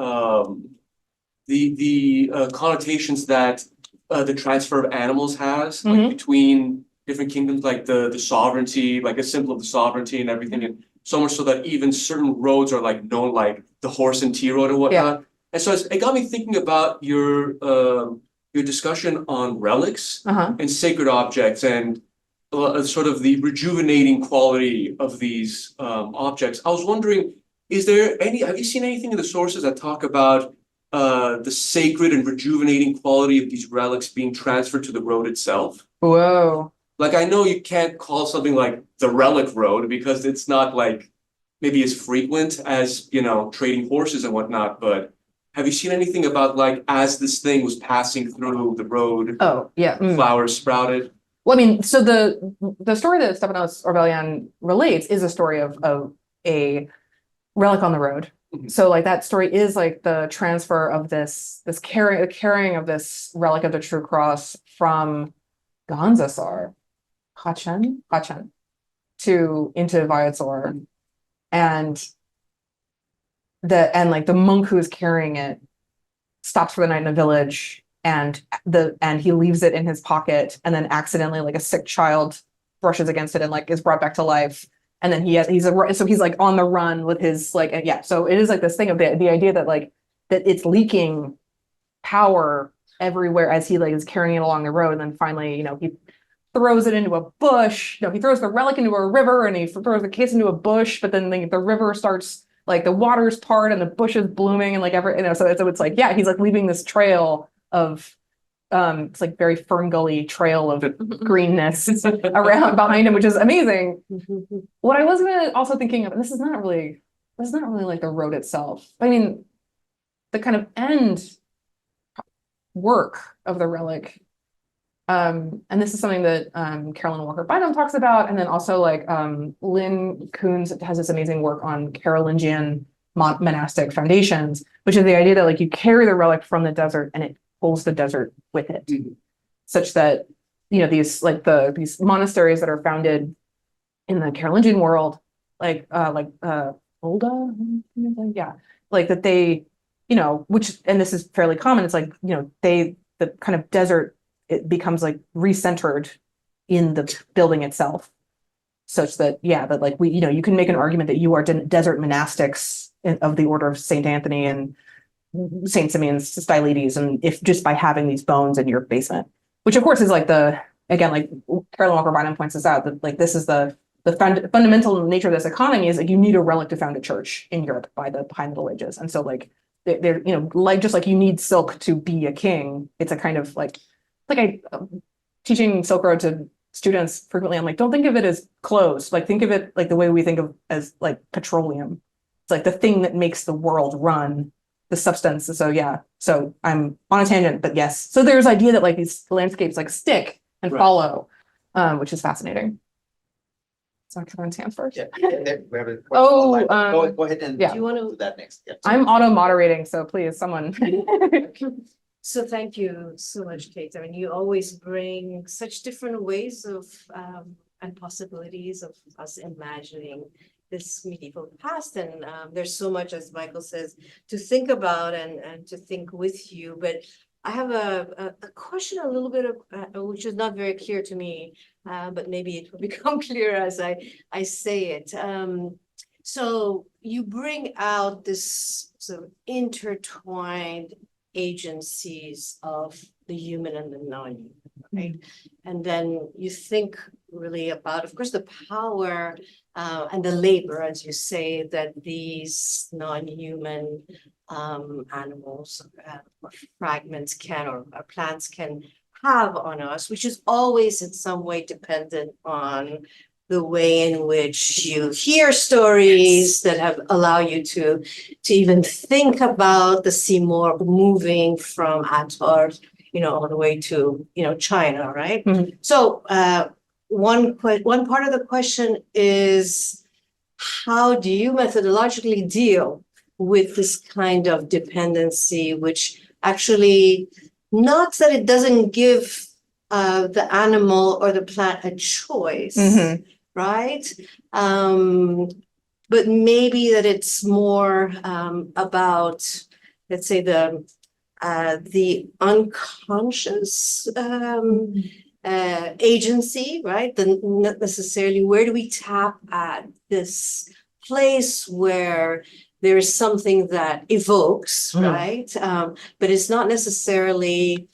connotations that the transfer of animals has, like between different kingdoms, like the sovereignty, like a symbol of the sovereignty and everything, and so much so that even certain roads are like known, like the horse and tea road and whatnot. And so it got me thinking about your discussion on relics and sacred objects, and sort of the rejuvenating quality of these objects. I was wondering, have you seen anything in the sources that talk about the sacred and rejuvenating quality of these relics being transferred to the road itself? Whoa. Like, I know you can't call something like the relic road because it's not like maybe as frequent as, you know, trading horses and whatnot, but have you seen anything about like as this thing was passing through the road, Oh, yeah. flowers sprouted? Well, I mean, so the story that Stepanos Orbelian relates is a story of a relic on the road. Mhm. So like that story is like the transfer of this carrying of this relic of the true cross from Ganzasar, Hachen into Viator, and like the monk who is carrying it stops for the night in a village, and he leaves it in his pocket, and then accidentally like a sick child brushes against it and like is brought back to life, and then he's like on the run with his like, yeah, so it is like this thing of the idea that like that it's leaking power everywhere as he like is carrying it along the road, and then finally, he throws it into a bush. No, he throws the relic into a river, and he throws the case into a bush, but then the river starts, like the waters part and the bush is blooming and like so it's like, yeah, he's like leaving this trail of it's like very Fern Gully trail of greenness around behind him, which is amazing. What I was also thinking of, and this is not really like the road itself. I mean, the kind of end work of the relic. And this is something that Carolyn Walker Bynum talks about, and then also like Lynn Coons has this amazing work on Carolingian monastic foundations, which is the idea that like you carry the relic from the desert and it pulls the desert with it, such that these like these monasteries that are founded in the Carolingian world, like Olda, yeah, like that they, which, and this is fairly common. It's like the kind of desert, it becomes like recentered in the building itself, such that, yeah, that like you can make an argument that you are desert monastics of the order of Saint Anthony and Saint Simeon Stylites, and if just by having these bones in your basement, which of course is like again, like Carolyn Walker Bynum points this out, that like this is the fundamental nature of this economy is like you need a relic to found a church in Europe by the High Middle Ages, and so like they're like just like you need silk to be a king. It's a kind of like I teaching Silk Road to students frequently. I'm like, don't think of it as clothes. Like think of it like the way we think of as like petroleum. It's like the thing that makes the world run, the substance. So yeah. So I'm on a tangent, but yes. So there's idea that like these landscapes like stick and Right. follow, which is fascinating. So Catherine's hand first. Yeah, we have a question Oh, online. Go ahead and yeah. do you want to do that next? Yeah. I'm auto moderating, so please, someone. So thank you so much, Kate. I mean, you always bring such different ways of and possibilities of us imagining this medieval past. And there's so much, as Michael says, to think about and to think with you. But I have a question a little bit of which is not very clear to me, but maybe it will become clear as I say it. So you bring out this sort of intertwined agencies of the human and the non-human, right? And then you think really about, of course, the power and the labor, as you say, that these non-human animals or fragments can, or plants can have on us, which is always in some way dependent on the way in which you hear stories that have allow you to even think about the Seymour moving from Attar, all the way to, China, right? Mhm. So one part of the question is, how do you methodologically deal with this kind of dependency, which actually, not that it doesn't give the animal or the plant a choice, Mhm. right? But maybe that it's more about, let's say, the unconscious agency, right? Not necessarily where do we tap at this place where there is something that evokes, right? But it's not necessarily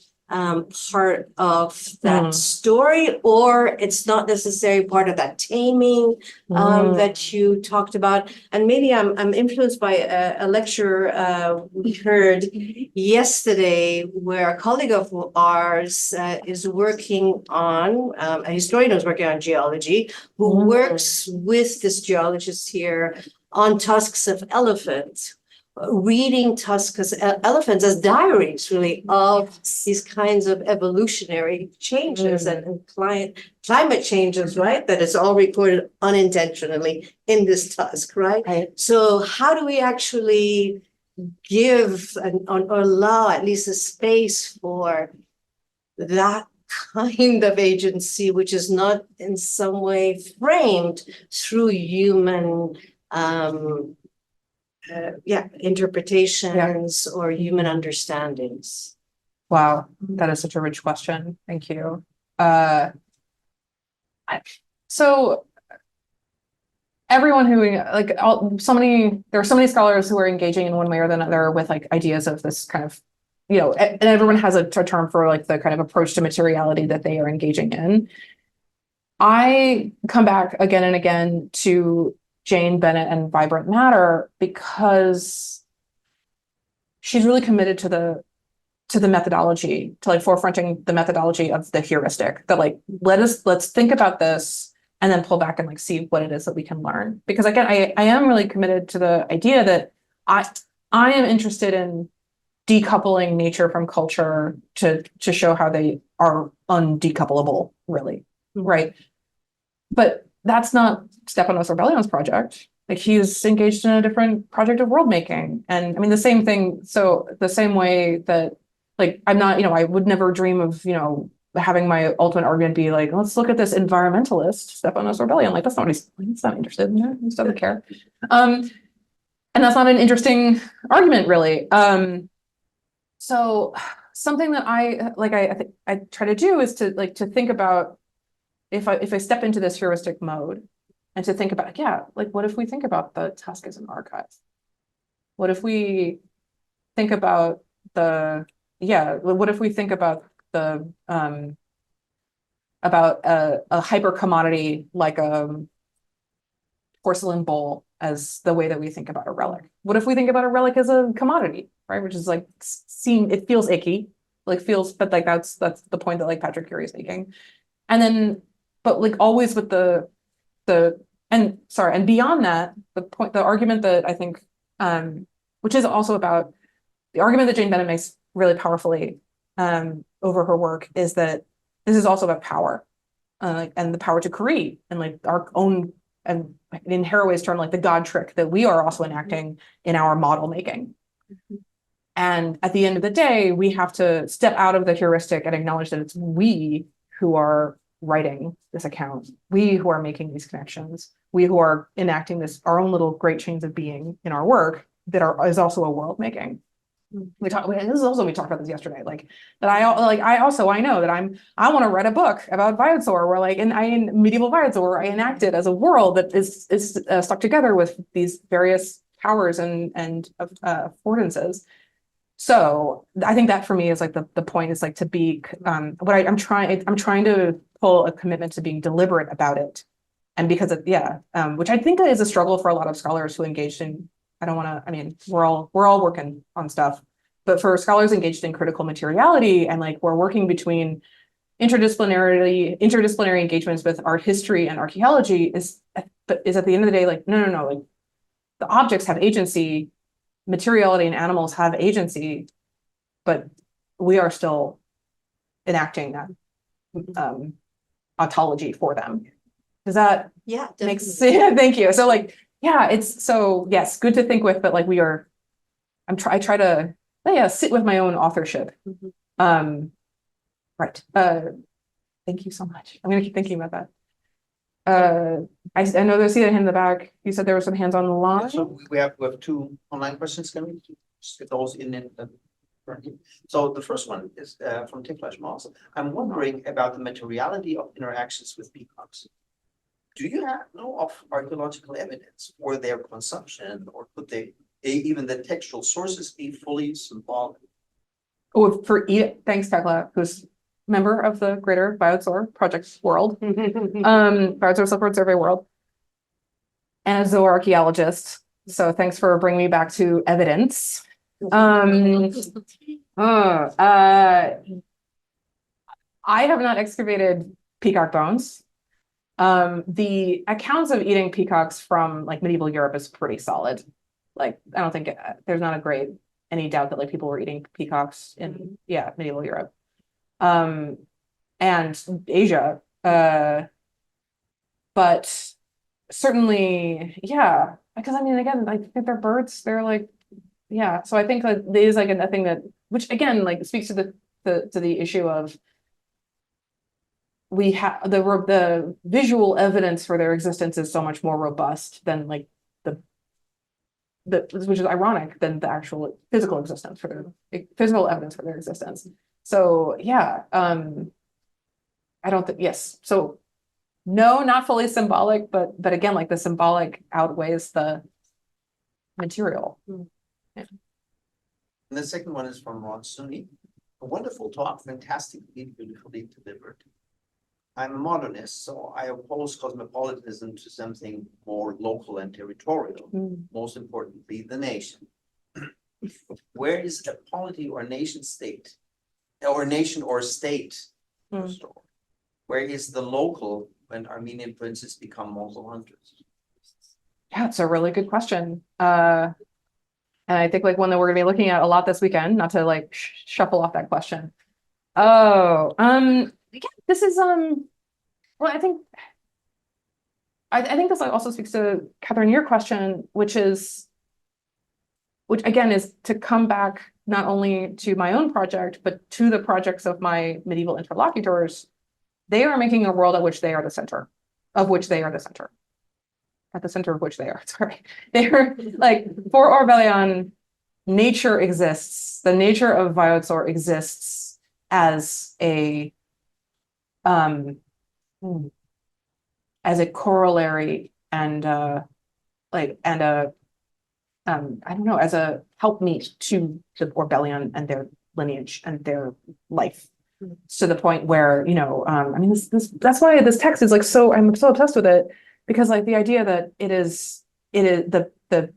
part of that story, or it's not necessarily part of that taming that you talked about. And maybe I'm influenced by a lecture we heard yesterday, where a colleague of ours is working on, a historian who's working on geology, who works with this geologist here on tusks of elephant, reading tusks elephants as diaries, really, of these kinds of evolutionary changes and climate changes, right? That is all recorded unintentionally in this tusk, right? Right. So how do we actually give or allow at least a space for that kind of agency, which is not in some way framed through human interpretations or human understandings? Wow, that is such a rich question. Thank you. So everyone who there are so many scholars who are engaging in one way or another with like ideas of this kind of, and everyone has a term for like the kind of approach to materiality that they are engaging in. I come back again and again to Jane Bennett and Vibrant Matter because she's really committed to the methodology, to like forefronting the methodology of the heuristic that like, let's think about this and then pull back and like see what it is that we can learn. Because again, I am really committed to the idea that I am interested in decoupling nature from culture to show how they are undecouplable, really, right? But that's not Stepanos Orbelion's project. Like he's engaged in a different project of world making. And I mean, the same thing. So the same way that like, I'm not, I would never dream of, having my ultimate argument be like, let's look at this environmentalist, Stepanos Orbelion. Like, that's not what he's not interested in that. He just doesn't care. And that's not an interesting argument, really. So something that I try to do is to think about if I step into this heuristic mode and to think about, what if we think about the task as an archive? What if we think about what if we think about a hyper commodity like a porcelain bowl as the way that we think about a relic? What if we think about a relic as a commodity, right? Which is like it feels icky, but like that's the point that like Patrick Curie is making. And then, but like always with and beyond that, the argument that I think, which is also about the argument that Jane Bennett makes really powerfully over her work, is that this is also about power, and the power to create, and like our own, and in Haraway's term, like the God trick that we are also enacting in our model making. And at the end of the day, we have to step out of the heuristic and acknowledge that it's we who are writing this account, we who are making these connections, we who are enacting our own little great chains of being in our work that is also a world making. We talked about this yesterday, like that I know that I want to write a book about Viator, where like in medieval Viator, where I enacted as a world that is stuck together with these various powers and affordances. So I think that for me is like the point is like to be I'm trying to pull a commitment to being deliberate about it, and because of which I think is a struggle for a lot of scholars who engaged in. We're all working on stuff, but for scholars engaged in critical materiality and like we're working between interdisciplinary engagements with art history and archaeology is at the end of the day like no, like the objects have agency, materiality and animals have agency, but we are still enacting that ontology for them. Does that make sense? Thank you. So like, it's so, yes, good to think with, but like I try to sit with my own authorship. Right. Thank you so much. I'm gonna keep thinking about that. I know there's a hand in the back. You said there were some hands on the line. So we have two online questions. Can we just get those in? So the first one is from Tim Moss. I'm wondering about the materiality of interactions with peacocks. Do you know of archaeological evidence for their consumption, or could even the textual sources be fully symbolic? Oh, thanks, Tekla, who's member of the Greater Viator Project World, Viator Silkroad Survey World, and a zooarchaeologist. So thanks for bringing me back to evidence. I have not excavated peacock bones. The accounts of eating peacocks from like medieval Europe is pretty solid. Like, I don't think there's not any doubt that like people were eating peacocks in, medieval Europe. And Asia, but certainly, because I mean, again, like they're birds, they're like, so I think that there is like a thing that, which again, like speaks to the issue of we have the visual evidence for their existence is so much more robust than like which is ironic than the actual physical existence for their physical evidence for their existence. So I don't think, yes. So no, not fully symbolic, but again, like the symbolic outweighs the material. And the second one is from Ron Sunni. A wonderful talk, fantastically, beautifully delivered. I'm a modernist, so I oppose cosmopolitanism to something more local and territorial, most importantly, the nation. Where is a polity or nation state, or nation or state restored? Where is the local when Armenian princes become Mongol hunters? Yeah, it's a really good question. And I think like one that we're gonna be looking at a lot this weekend, not to like shuffle off that question. This is well, I think this also speaks to Catherine, your question, which again is to come back not only to my own project, but to the projects of my medieval interlocutors. They are making a world at which they are the center, of which they are the center. At the center of which they are, sorry. They're like, for Orbelian, nature exists. The nature of Viotsor exists as a corollary and I don't know, as a helpmeet to the Orbelian and their lineage and their life. To the point where, I mean, that's why this text is like I'm so obsessed with it, because like the idea that it is the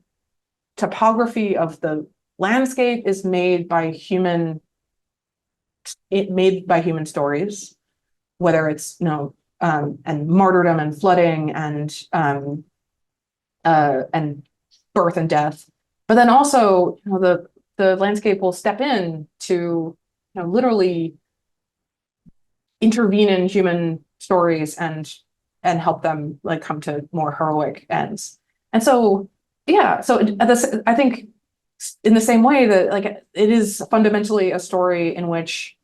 topography of the landscape is made by human stories, whether it's and martyrdom and flooding and birth and death, but then also the landscape will step in to literally intervene in human stories and help them like come to more heroic ends. And so I think in the same way that like it is fundamentally a story in which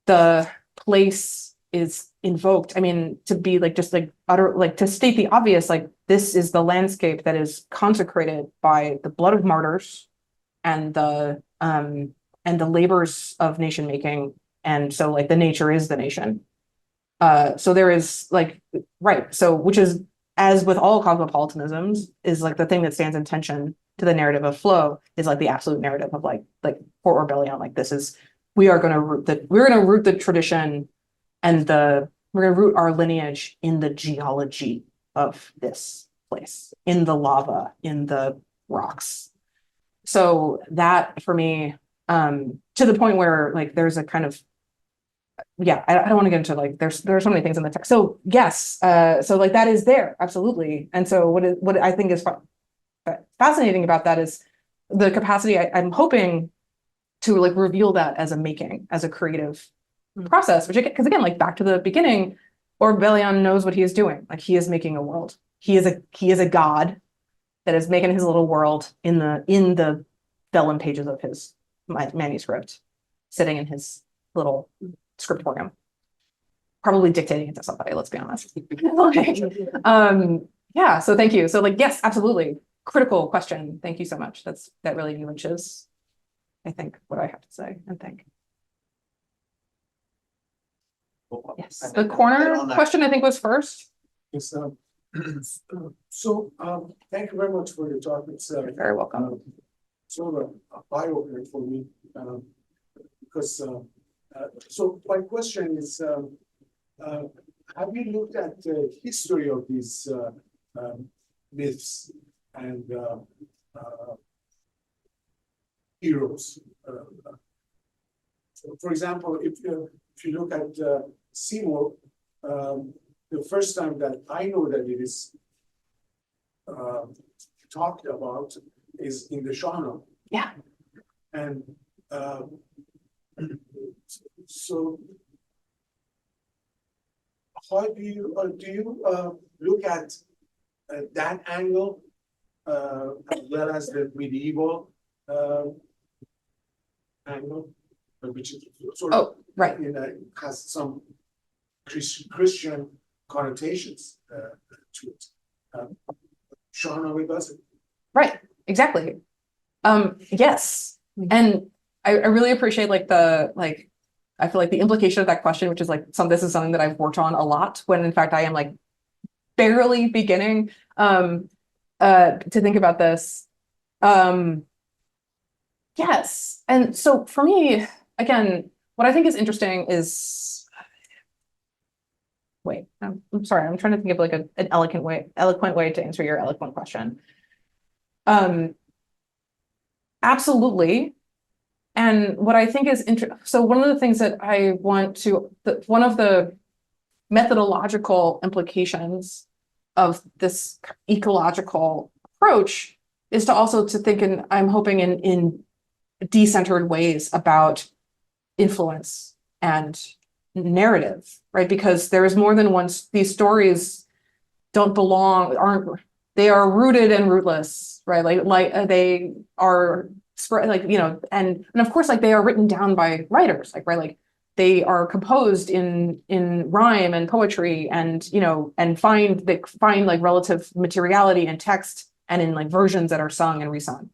the place is invoked. I mean, to be like just like utter, like to state the obvious, like this is the landscape that is consecrated by the blood of martyrs and the labors of nation making. And so like the nature is the nation. So there is like, right. So which is, as with all cosmopolitanisms, is like the thing that stands in tension to the narrative of flow is like the absolute narrative of like for Orbelian, like this is, we're going to root the tradition and we're going to root our lineage in the geology of this place, in the lava, in the rocks. So that for me, to the point where like there's a kind of, I don't want to get into like there are so many things in the text. So yes, so like that is there, absolutely. And so what I think is fascinating about that is the capacity I'm hoping to like reveal that as a creative process, which because again, like back to the beginning, Orbelian knows what he is doing. Like he is making a world. He is a god that is making his little world in the vellum pages of his manuscript, sitting in his little scriptorium, probably dictating it to somebody, let's be honest. So thank you. So like, yes, absolutely. Critical question. Thank you so much. That really enriches, I think, what I have to say and think. Yes, the corner question I think was first. Yes, thank you very much for your talk. It's You're very welcome. Sort of a eye-opener for me, because so my question is, have you looked at the history of these myths and heroes? So for example, if you look at Seymour, the first time that I know that it is talked about is in the Shawnee. Yeah. And so how do you look at that angle as well as the medieval angle, which is sort of Right. has some Christian connotations to it. Shawnee doesn't. Right, exactly. Yes. And I really appreciate like I feel like the implication of that question, which is like this is something that I've worked on a lot, when in fact I am like barely beginning to think about this. Yes. And so for me, again, what I think is interesting is, wait, I'm sorry, I'm trying to think of like an eloquent way to answer your eloquent question. Absolutely. And what I think is so one of the things that I want to, one of the methodological implications of this ecological approach is to also to think, and I'm hoping in decentered ways about influence and narrative, right? Because there is more than one, these stories they are rooted and rootless, right? Like they are spread, like, you know, and of course, like they are written down by writers, like, right? Like they are composed in rhyme and poetry and, you know, and find like relative materiality in text and in like versions that are sung and resung.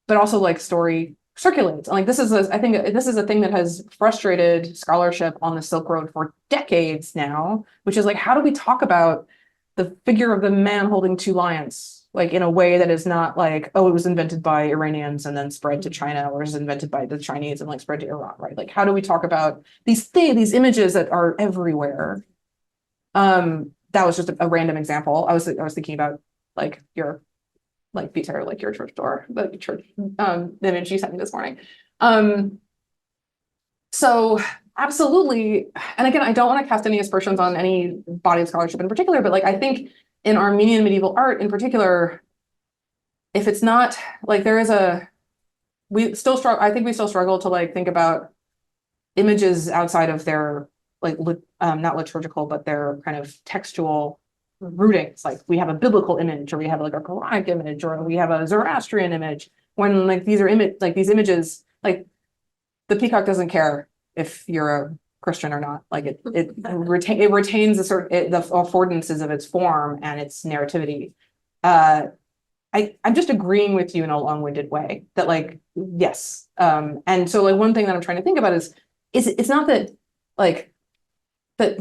But also like story circulates. And like I think this is a thing that has frustrated scholarship on the Silk Road for decades now, which is like, how do we talk about the figure of the man holding two lions, like in a way that is not like, oh, it was invented by Iranians and then spread to China, or is invented by the Chinese and like spread to Iran, right? Like, how do we talk about these images that are everywhere? That was just a random example. I was thinking about like your Peter, like your church door, the church image you sent me this morning. So absolutely. And again, I don't want to cast any aspersions on any body of scholarship in particular, but like, I think in Armenian medieval art in particular, if it's not like I think we still struggle to like think about images outside of their like, not liturgical, but their kind of textual rootings. Like we have a biblical image, or we have like a Quranic image, or we have a Zoroastrian image, when like these are these images, like the peacock doesn't care if you're a Christian or not. Like it retains the affordances of its form and its narrativity. I'm just agreeing with you in a long-winded way that like, yes. And so like one thing that I'm trying to think about is it's not that like that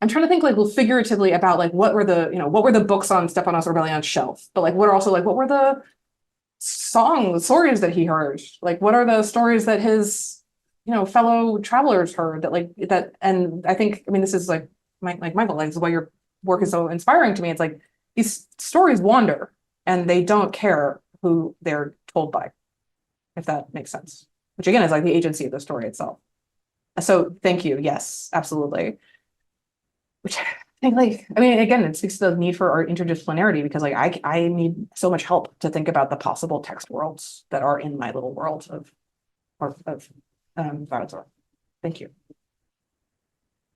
I'm trying to think like figuratively about like what were the books on Stepanos Orbelyan's shelf, but like what were the stories that he heard? Like what are the stories that his fellow travelers heard that and I think, I mean, this is like Michael, like this is why your work is so inspiring to me. It's like these stories wander and they don't care who they're told by, if that makes sense, which again is like the agency of the story itself. So thank you. Yes, absolutely. Which I think like, I mean, again, it speaks to the need for our interdisciplinarity, because like I need so much help to think about the possible text worlds that are in my little world of Varador. Thank you.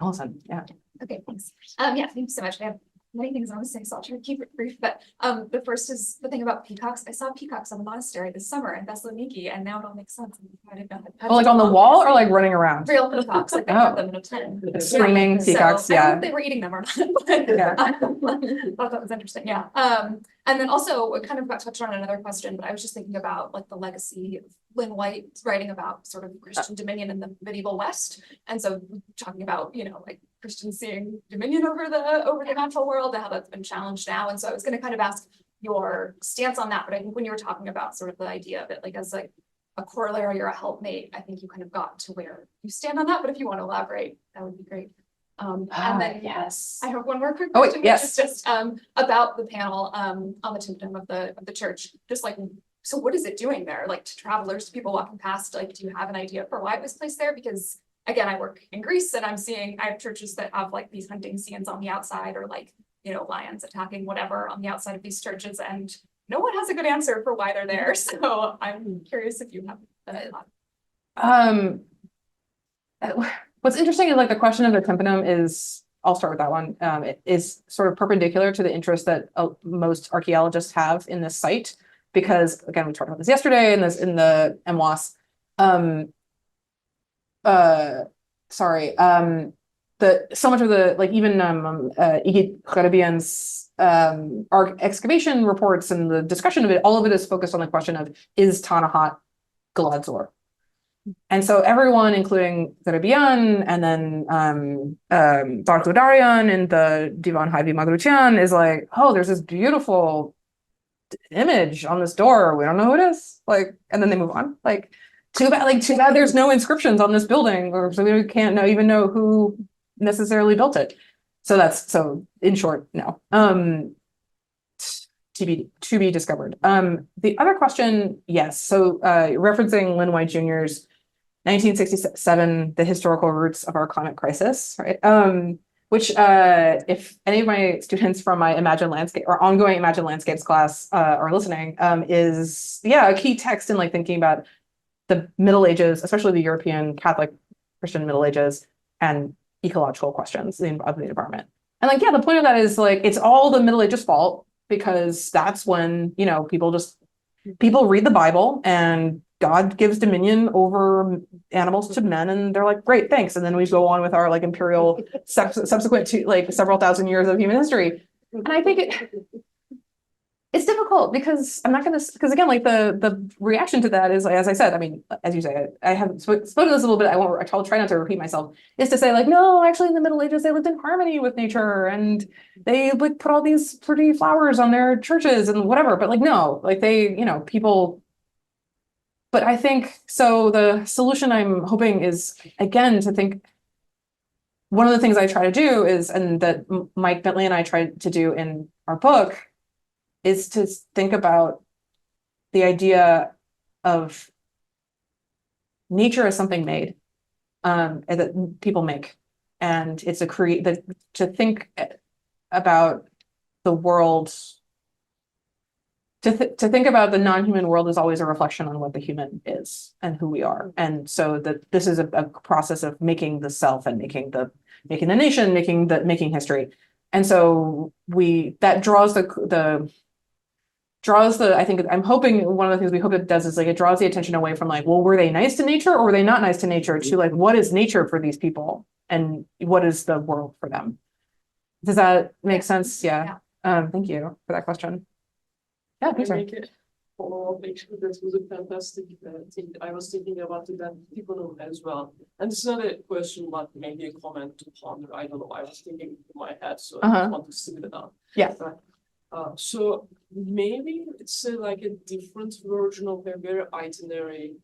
Awesome. Yeah. Okay, thanks. Yeah, thanks so much. I have many things I want to say, so I'll try to keep it brief. But the first is the thing about peacocks. I saw peacocks on the monastery this summer in Thessaloniki, and now it all makes sense. I didn't know that. Oh, like on the wall or like running around? Real peacocks, like they have them in a tent. Screaming peacocks, I don't know yeah. if they were eating them or not, but Yeah. I thought that was interesting. Yeah. And then also it kind of got touched on another question, but I was just thinking about like the legacy of Lynn White writing about sort of Christian dominion in the medieval West. And so talking about, like Christians seeing dominion over the natural world and how that's been challenged now. And so I was going to kind of ask your stance on that, but I think when you were talking about sort of the idea of it like as like a corollary or a helpmate, I think you kind of got to where you stand on that. But if you want to elaborate, that would be great. And then yes, I have one more quick wait, question, yes. which is just about the panel on the tombstone of the church. Just like, so what is it doing there? Like to travelers, to people walking past, like, do you have an idea for why it was placed there? Because again, I work in Greece and I have churches that have like these hunting scenes on the outside, or like, lions attacking whatever on the outside of these churches. And no one has a good answer for why they're there. So I'm curious if you have a thought. What's interesting is like the question of the tympanum is, I'll start with that one. It is sort of perpendicular to the interest that most archaeologists have in this site, because again, we talked about this yesterday in the MWAS. So much of the, like, even Igit Kharabian's excavation reports and the discussion of it, all of it is focused on the question of, is Tanahat Gilad Zor? And so everyone, including Kharabian and then Bartho Darian and the Divan Haivi Magrutian, is like, oh, there's this beautiful image on this door. We don't know who it is. Like, and then they move on. Like, too bad there's no inscriptions on this building, or so we can't even know who necessarily built it. So in short, no. To be discovered. The other question, yes. So referencing Lynn White Jr.'s 1967, The Historical Roots of Our Climate Crisis, right? Which if any of my students from my Imagine Landscape or ongoing Imagine Landscapes class are listening, is a key text in like thinking about the Middle Ages, especially the European Catholic Christian Middle Ages, and ecological questions of the environment. And like, the point of that is like, it's all the Middle Ages fault, because that's when, people read the Bible and God gives dominion over animals to men, and they're like, great, thanks. And then we go on with our like imperial subsequent to like several thousand years of human history. And I think it's difficult because because again, like the reaction to that is, as I said, I mean, as you say, I have spoken this a little bit. I'll try not to repeat myself, is to say like, no, actually in the Middle Ages, they lived in harmony with nature and they like put all these pretty flowers on their churches and whatever. But like, no, like they, people. But I think, so the solution I'm hoping is, again, to think, one of the things I try to do is, and that Mike Bentley and I tried to do in our book, is to think about the idea of nature as something made, that people make. And it's to think about the world, to think about the non-human world is always a reflection on what the human is and who we are. And so that this is a process of making the self and making the nation, making history. And so that draws I think I'm hoping one of the things we hope it does is like it draws the attention away from like, well, were they nice to nature or were they not nice to nature, to like, what is nature for these people and what is the world for them? Does that make sense? Yeah. Thank you for that question. Yeah, please. Follow up, actually, that was a fantastic thing. I was thinking about that people as well. And it's not a question, but maybe a comment to ponder. I don't know. I was thinking in my head, so I just want to see it out. Yeah. So maybe it's like a different version of a very itinerary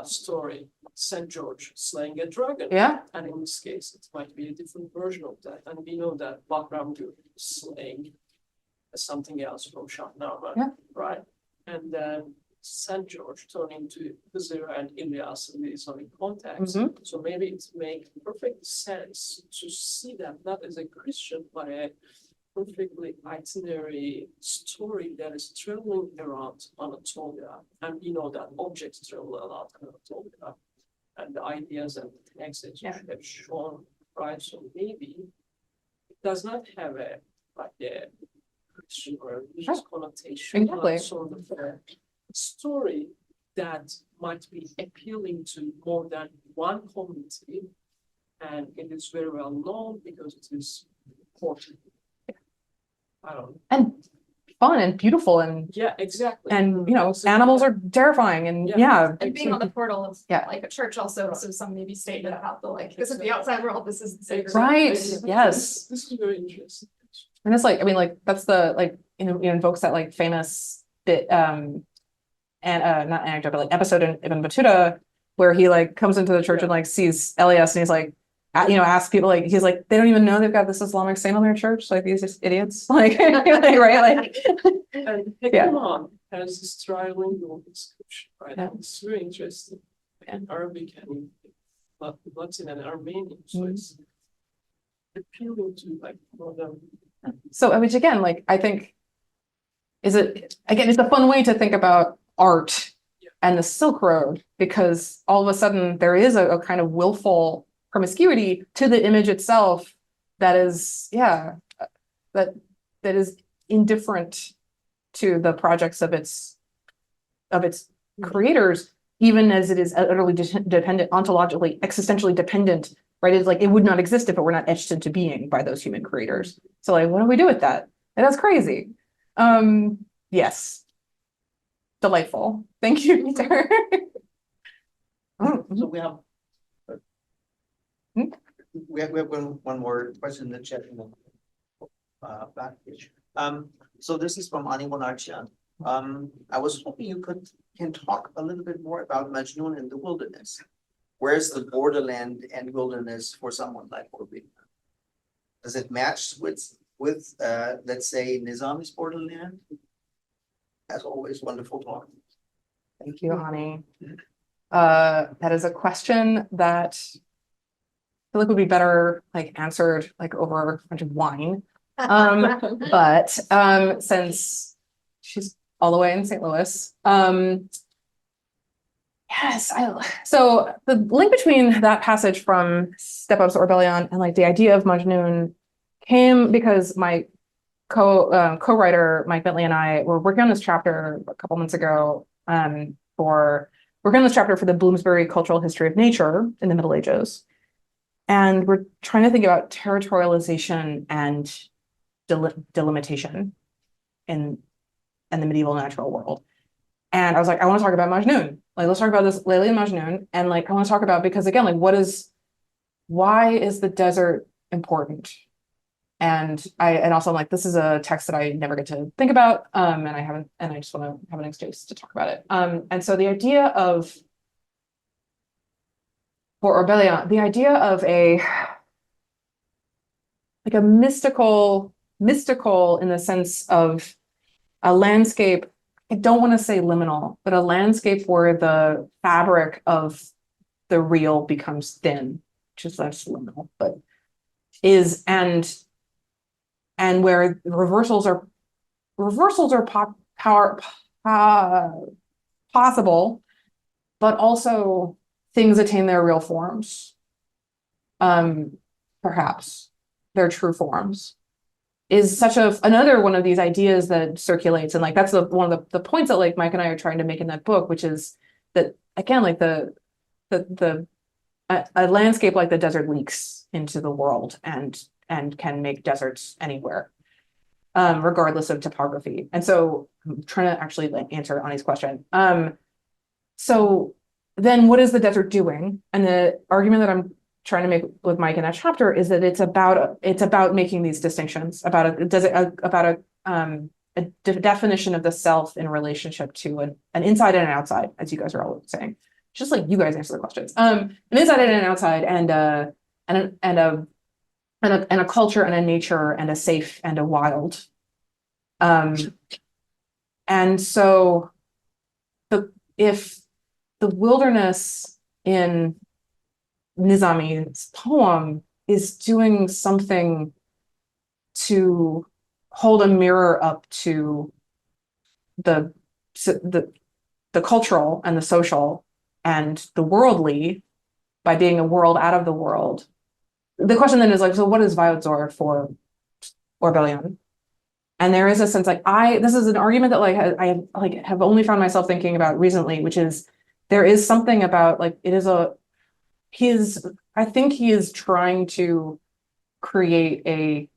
story. St. George slaying a dragon. Yeah. And in this case, it might be a different version of that. And we know that Bahram slaying something else from Shahnameh, right? And then St. George turned into Hızır and Ilyas in the Islamic context. So maybe it makes perfect sense to see that not as a Christian, but a perfectly itinerary story that is traveling around Anatolia. And we know that objects travel a lot in Anatolia, and the ideas and the texts that you have shown, right? So maybe it does not have a Christian or religious connotation, but sort of a story that might be appealing to more than one community, and it is very well known because it is important. I don't know. And fun and beautiful and exactly. And animals are terrifying and And being on the portal of like a church also, so some maybe statement about the like, this is the outside world, this is the sacred. Right. Yes. This is very interesting. And it's like, I mean, like that's the like, invokes that like famous bit and not anecdote, but like episode in Ibn Battuta where he like comes into the church and like sees Elias and he's like, asks people like, he's like, they don't even know they've got this Islamic saint on their church, like these just idiots, like right, like and Hekman has this trilingual description, right? It's very interesting. In Arabic and Latin and Armenian, so it's appealing to like modern. So which again, like I think is it, again, it's a fun way to think about art and the Silk Road, because all of a sudden there is a kind of willful promiscuity to the image itself that is, yeah, that is indifferent to the projects of its creators, even as it is utterly dependent, ontologically, existentially dependent, right? It's like it would not exist if it were not etched into being by those human creators. So like, what do we do with that? And that's crazy. Yes. Delightful. Thank you, Peter. So we have one more question in the chat. Back page. So this is from Ani Bonaccia. I was hoping you can talk a little bit more about Majnun in the wilderness. Where's the borderland and wilderness for someone like Orbit? Does it match with let's say Nizami's borderland? As always, wonderful talk. Thank you, Ani. That is a question that I feel like would be better like answered like over a bunch of wine. But since she's all the way in St. Louis, yes, so the link between that passage from Step Up's Orbelion and like the idea of Majnun came because my co-writer Mike Bentley and I were working on this chapter a couple months ago for the Bloomsbury Cultural History of Nature in the Middle Ages. And we're trying to think about territorialization and delimitation in the medieval natural world. And I was like, I want to talk about Majnun. Like, let's talk about this Layli and Majnun. And like, I want to talk about, because again, like why is the desert important? And also like, this is a text that I never get to think about. And I just want to have an excuse to talk about it. And so the idea of, for Orbelian, the idea of a mystical in the sense of a landscape, I don't want to say liminal, but a landscape where the fabric of the real becomes thin, which is less liminal, but is, and where reversals are possible, but also things attain their real forms. Perhaps their true forms is such another one of these ideas that circulates. And like, that's one of the points that like Mike and I are trying to make in that book, which is that again, like a landscape like the desert leaks into the world and can make deserts anywhere, regardless of topography. And so I'm trying to actually like answer Ani's question. So then what is the desert doing? And the argument that I'm trying to make with Mike in that chapter is that it's about making these distinctions about a definition of the self in relationship to an inside and an outside, as you guys are all saying. Just like you guys answer the questions. An inside and an outside, and a culture and a nature and a safe and a wild. And so if the wilderness in Nizami's poem is doing something to hold a mirror up to the cultural and the social and the worldly by being a world out of the world. The question then is like, so what is Viodzor for Orbelian? And there is a sense like this is an argument that like I like have only found myself thinking about recently, which is there is something about like I think he is trying to create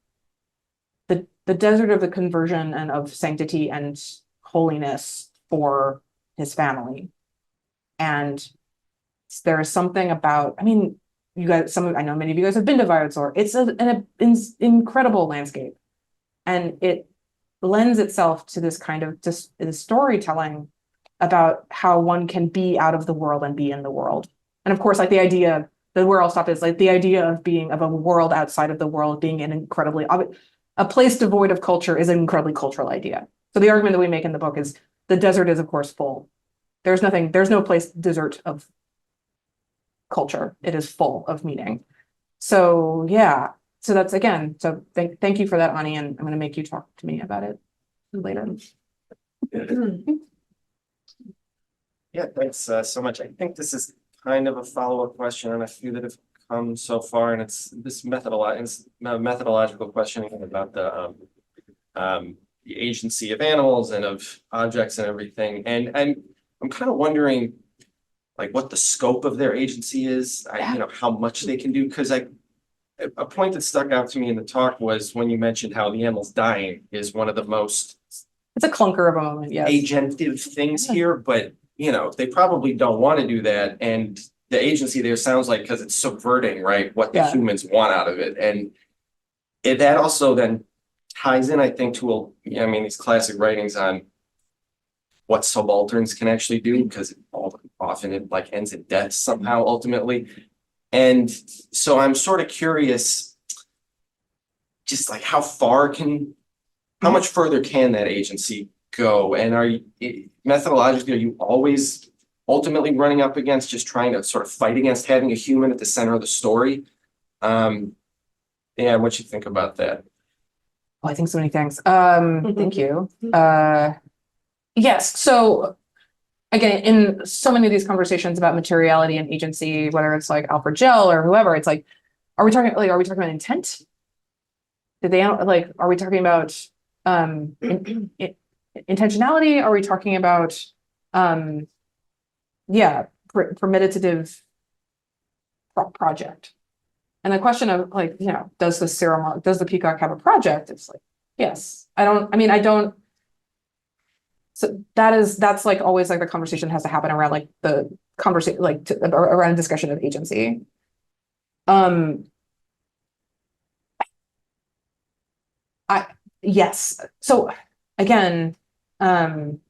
the desert of the conversion and of sanctity and holiness for his family. And there is something about, I mean, you guys, I know many of you guys have been to Viodzor. It's an incredible landscape. And it lends itself to this kind of just storytelling about how one can be out of the world and be in the world. And of course, like the idea that where I'll stop is like the idea of being of a world outside of the world being an incredibly, a place devoid of culture is an incredibly cultural idea. So the argument that we make in the book is the desert is of course full. There's no place desert of culture. It is full of meaning. So yeah, so that's again, so thank you for that, Ani, and I'm going to make you talk to me about it later. Yeah, thanks so much. I think this is kind of a follow-up question on a few that have come so far, and it's this methodological questioning about the agency of animals and of objects and everything. And I'm kind of wondering, like, what the scope of their agency is. How much they can do, because a point that stuck out to me in the talk was when you mentioned how the animal's dying is one of the most It's a clunker of a moment, yes. agentive things here, but they probably don't want to do that. And the agency there sounds like, because it's subverting, right, what the Yeah. humans want out of it. And that also then ties in, I think, to these classic writings on what subalterns can actually do, because often it like ends in death somehow ultimately. And so I'm sort of curious, just like how much further can that agency go? And methodologically, are you always ultimately running up against just trying to sort of fight against having a human at the center of the story? Yeah, what you think about that? Oh, I think so many things. Thank you. Yes. So again, in so many of these conversations about materiality and agency, whether it's like Alfred Gell or whoever, it's like, are we talking about intent? Are we talking about intentionality? Are we talking about premeditative project? And the question of like, does the peacock have a project? It's like, yes. So that's like always like the conversation has to happen around like the conversation, like around a discussion of agency. Yes. So again, sorry,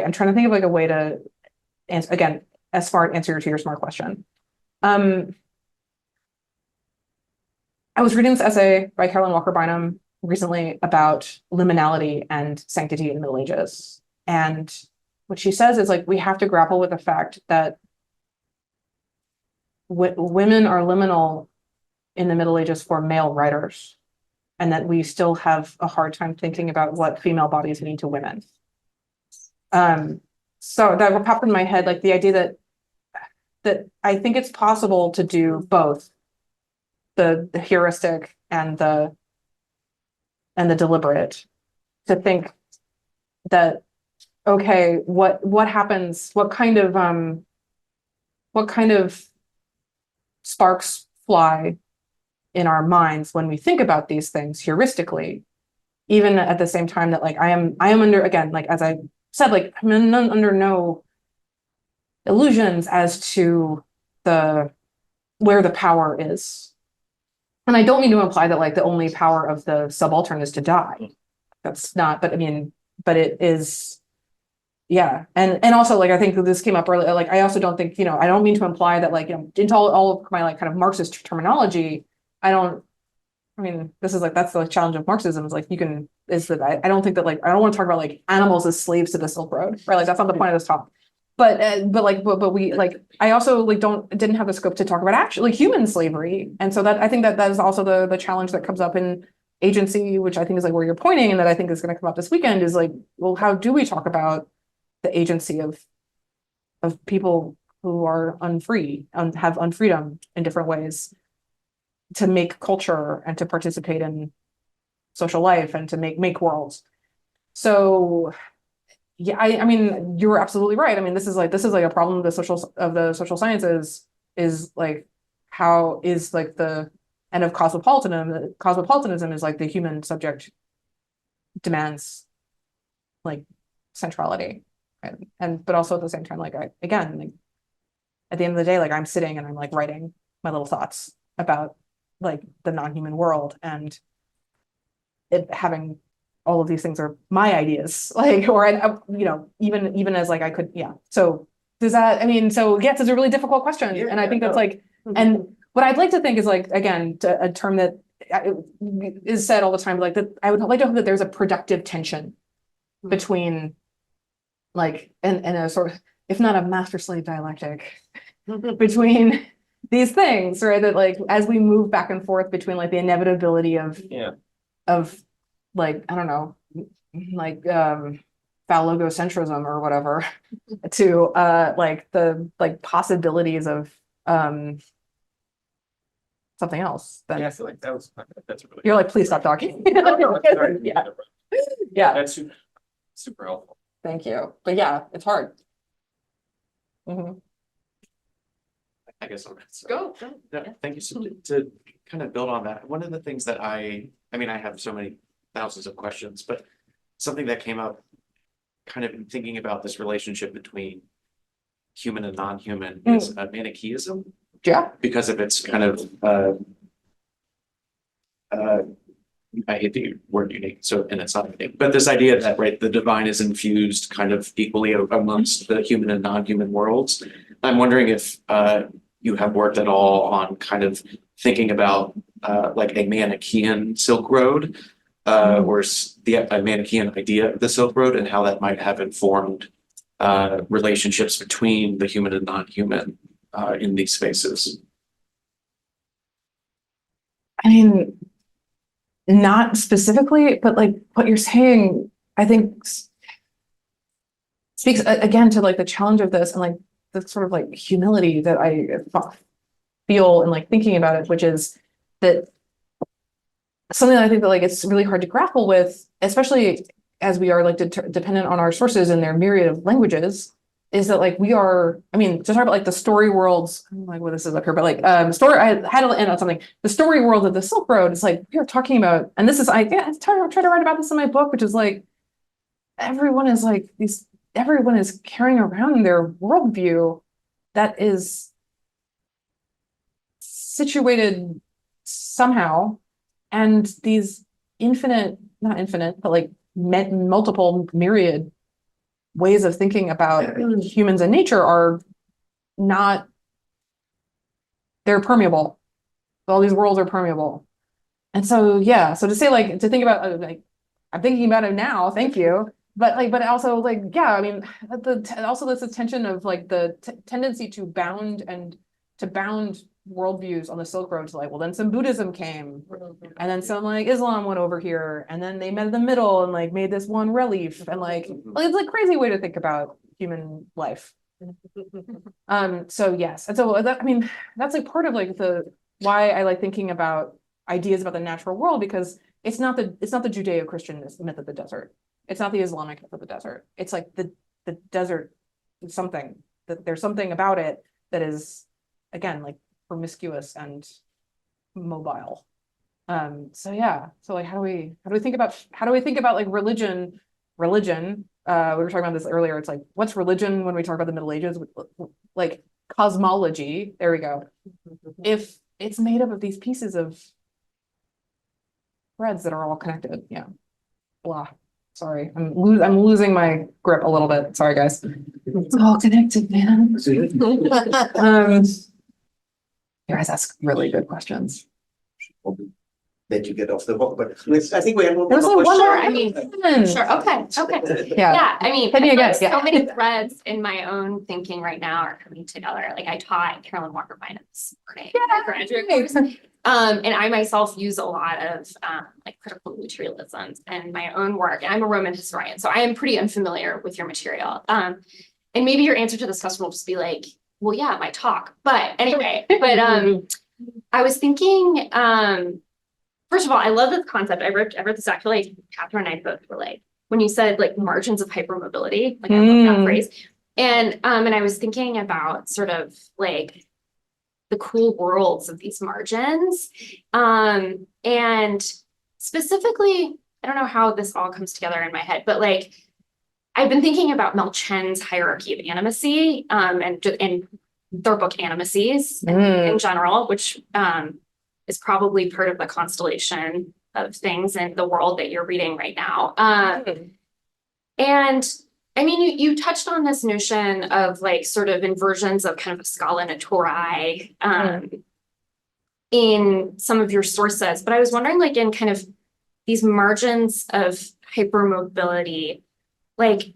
I'm trying to think of like a way to answer again, answer to your smart question. I was reading this essay by Carolyn Walker Bynum recently about liminality and sanctity in the Middle Ages. And what she says is like, we have to grapple with the fact that women are liminal in the Middle Ages for male writers, and that we still have a hard time thinking about what female bodies mean to women. So that popped in my head, like the idea that I think it's possible to do both the heuristic and the deliberate, to think that, okay, what happens, what kind of sparks fly in our minds when we think about these things heuristically, even at the same time that like I am under, again, like as I said, like I'm under no illusions as to where the power is. And I don't mean to imply that like the only power of the subaltern is to die. That's not, but it is, yeah. And also like, I think this came up earlier, like, I also don't think, I don't mean to imply that like, into all of my like kind of Marxist terminology, that's the challenge of Marxism is like, I don't think that like, I don't want to talk about like animals as slaves to the Silk Road, right? Like that's not the point of this talk. But we like, I also like didn't have the scope to talk about actually human slavery. And so that I think that is also the challenge that comes up in agency, which I think is like where you're pointing, and that I think is going to come up this weekend is like, well, how do we talk about the agency of people who are unfree and have unfreedom in different ways to make culture and to participate in social life and to make worlds. So yeah, I mean, you're absolutely right. I mean, this is like a problem of the social sciences is like, how is like the end of cosmopolitanism is like the human subject demands like centrality, right? But also at the same time, like at the end of the day, like I'm sitting and I'm like writing my little thoughts about like the non-human world, and it having all of these things are my ideas, like, or even as like I could, yeah. So does that, I mean, so yes, it's a really difficult question, and I think that's like, and what I'd like to think is like, again, a term that is said all the time, like that I would like to hope that there's a productive tension between like, and a sort of, if not a master-slave dialectic, between these things, right? That like, as we move back and forth between like the inevitability of like, I don't know, like phallogocentrism or whatever to like the possibilities of something else. Then Yeah, I feel like that's really. you're like, please stop talking. Yeah. Yeah. That's super helpful. Thank you. But yeah, it's hard. Mhm. I guess I'll Go. Yeah, thank you. So to kind of build on that, one of the things that I mean, I have so many thousands of questions, but something that came up kind of in thinking about this relationship between human and non-human is Manichaeism, Yeah. because of its kind of I hate the word unique, so, and it's not unique, but this idea that, right, the divine is infused kind of equally amongst the human and non-human worlds. I'm wondering if you have worked at all on kind of thinking about like a Manichaean Silk Road, or a Manichaean idea of the Silk Road, and how that might have informed relationships between the human and non-human in these spaces. I mean, not specifically, but like what you're saying, I think speaks again to like the challenge of this and like the sort of like humility that I feel in like thinking about it, which is that something that I think that like it's really hard to grapple with, especially as we are like dependent on our sources and their myriad of languages, is that like we are, I mean, to talk about like the story worlds, I don't know like what this is up here, but like story, I had to end on something. The story world of the Silk Road is like, we are talking about, and this is, I try to write about this in my book, which is like, everyone is carrying around their worldview that is situated somehow, and these not infinite, but like multiple myriad ways of thinking about humans and nature are not, they're permeable. All these worlds are permeable. And so, yeah, so to say like, to think about like, I'm thinking about it now, thank you. But also like, yeah, I mean, also this tension of like the tendency to bound worldviews on the Silk Road to like, well, then some Buddhism came, and then some like Islam went over here, and then they met in the middle and like made this one relief, and like it's like crazy way to think about human life. So yes, and so that, I mean, that's like part of like the why I like thinking about ideas about the natural world, because it's not the Judeo-Christian myth of the desert. It's not the Islamic myth of the desert. It's like the desert is something, that there's something about it that is, again, like promiscuous and mobile. So yeah, so like how do we think about like religion? We were talking about this earlier. It's like, what's religion when we talk about the Middle Ages? Like cosmology, there we go. If it's made up of these pieces of threads that are all connected, yeah. Blah. Sorry, I'm losing my grip a little bit. Sorry, guys. It's all connected, man. You guys ask really good questions. That you get off the hook, but I think we have one There was more like one question. more. I mean, sure. Okay. Yeah. Yeah. I mean, Hit me I feel again, like yeah. so many threads in my own thinking right now are coming together. Like I taught Carolyn Walker Bynum this morning. Yeah. Graduate course. And I myself use a lot of like critical materialisms in my own work. And I'm a Roman historian, so I am pretty unfamiliar with your material. And maybe your answer to this question will just be like, well, yeah, my talk. But anyway, I was thinking, first of all, I love this concept. I wrote this, I feel like Catherine and I both were like, when you said like margins of hypermobility, like I love that phrase. And I was thinking about sort of like the cool worlds of these margins. And specifically, I don't know how this all comes together in my head, but like, I've been thinking about Mel Chen's hierarchy of animacy, and their book Animacies in general, which is probably part of the constellation of things in the world that you're reading right now. And I mean, you touched on this notion of like sort of inversions of kind of a scala naturae in some of your sources, but I was wondering like in kind of these margins of hypermobility, like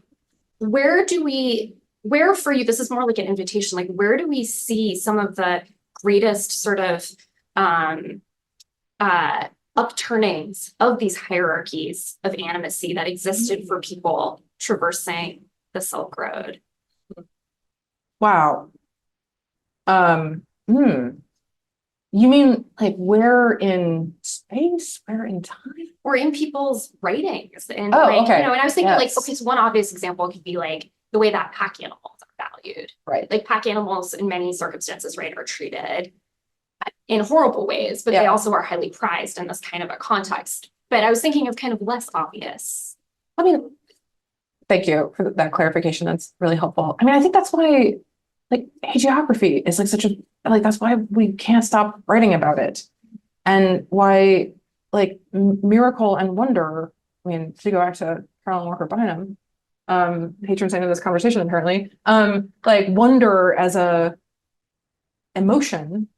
where for you, this is more like an invitation, like where do we see some of the greatest sort of upturnings of these hierarchies of animacy that existed for people traversing the Silk Road. Wow. You mean like where in space, where in time? Or in people's writings and Oh, like, okay. you know, and I was thinking like, Yes. okay, so one obvious example could be like the way that pack animals are valued. Right. Like pack animals in many circumstances, right, are treated in horrible ways, but they Yeah. also are highly prized in this kind of a context. But I was thinking of kind of less obvious. I mean, thank you for that clarification. That's really helpful. I mean, I think that's why like hagiography is like such a like that's why we can't stop writing about it. And why like miracle and wonder, I mean, to go back to Carolyn Walker Bynum, patron saint of this conversation apparently, like wonder as a emotion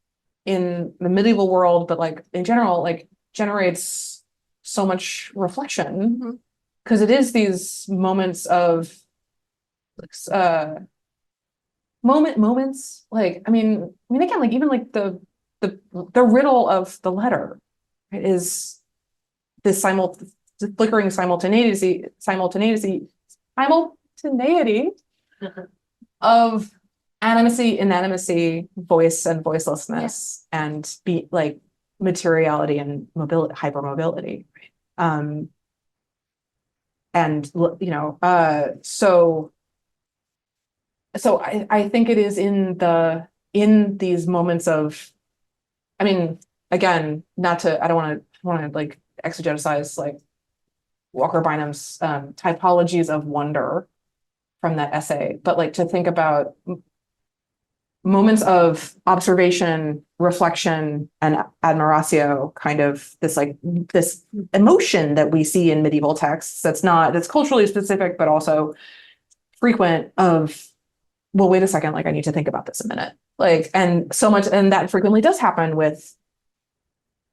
in the medieval world, but like in general, like generates so much reflection because it is these moments of moments like I mean again like even like the riddle of the letter, right, is this flickering simultaneity of animacy, inanimacy, voice and voicelessness, and be like materiality and mobility, hypermobility. And you know, so I think it is in these moments of, I mean, again, I don't want to like exegeticize like Walker Bynum's typologies of wonder from that essay, but like to think about moments of observation, reflection, and admiratio, kind of this emotion that we see in medieval texts that's culturally specific, but also frequent of, well, wait a second, like I need to think about this a minute. Like, and so much, and that frequently does happen with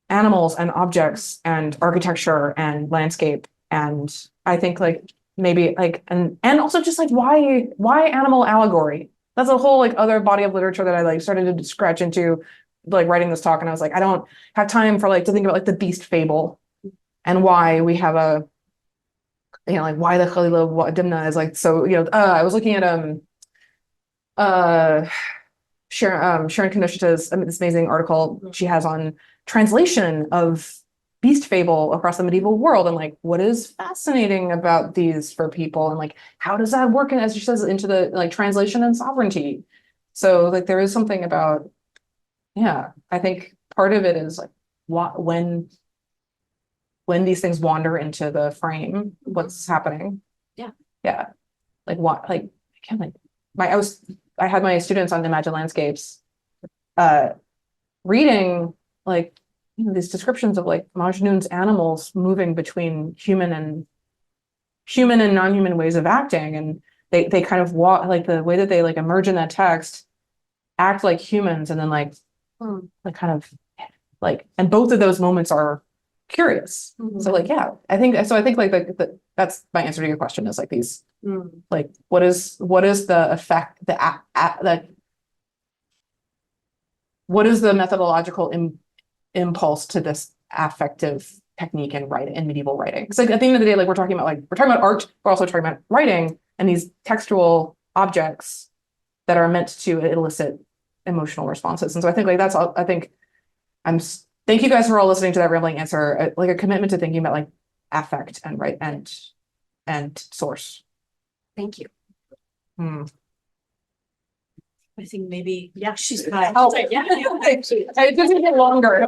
animals and objects and architecture and landscape. And I think like maybe like, and also just like why animal allegory? That's a whole like other body of literature that I like started to scratch into like writing this talk. And I was like, I don't have time for like to think about like the beast fable and why we have a, you know, like why the Khalila Dimna is like, so, you know, I was looking at, Sharon Kinoshita's this amazing article she has on translation of beast fable across the medieval world, and like what is fascinating about these for people, and like how does that work, and as she says, into the like translation and sovereignty. So like there is something about, yeah, I think part of it is like when these things wander into the frame, what's happening. Yeah, like what, like I can't like I had my students on Imagine Landscapes reading like, you know, these descriptions of like Majnun's animals moving between human and non-human ways of acting, and they kind of walk like the way that they like emerge in that text, act like humans, and then like kind of like, and both of those moments are curious. So like, yeah, I think like that's my answer to your question, is like these like what is the effect, what is the methodological impulse to this affective technique in writing, in medieval writing? Because like at the end of the day, like we're talking about art, we're also talking about writing and these textual objects that are meant to elicit emotional responses. And so I think like that's all. I think thank you guys for all listening to that rambling answer, like a commitment to thinking about like affect and right and source. Thank you. I think maybe, yeah, she's back. Oh, Yeah. it doesn't get longer.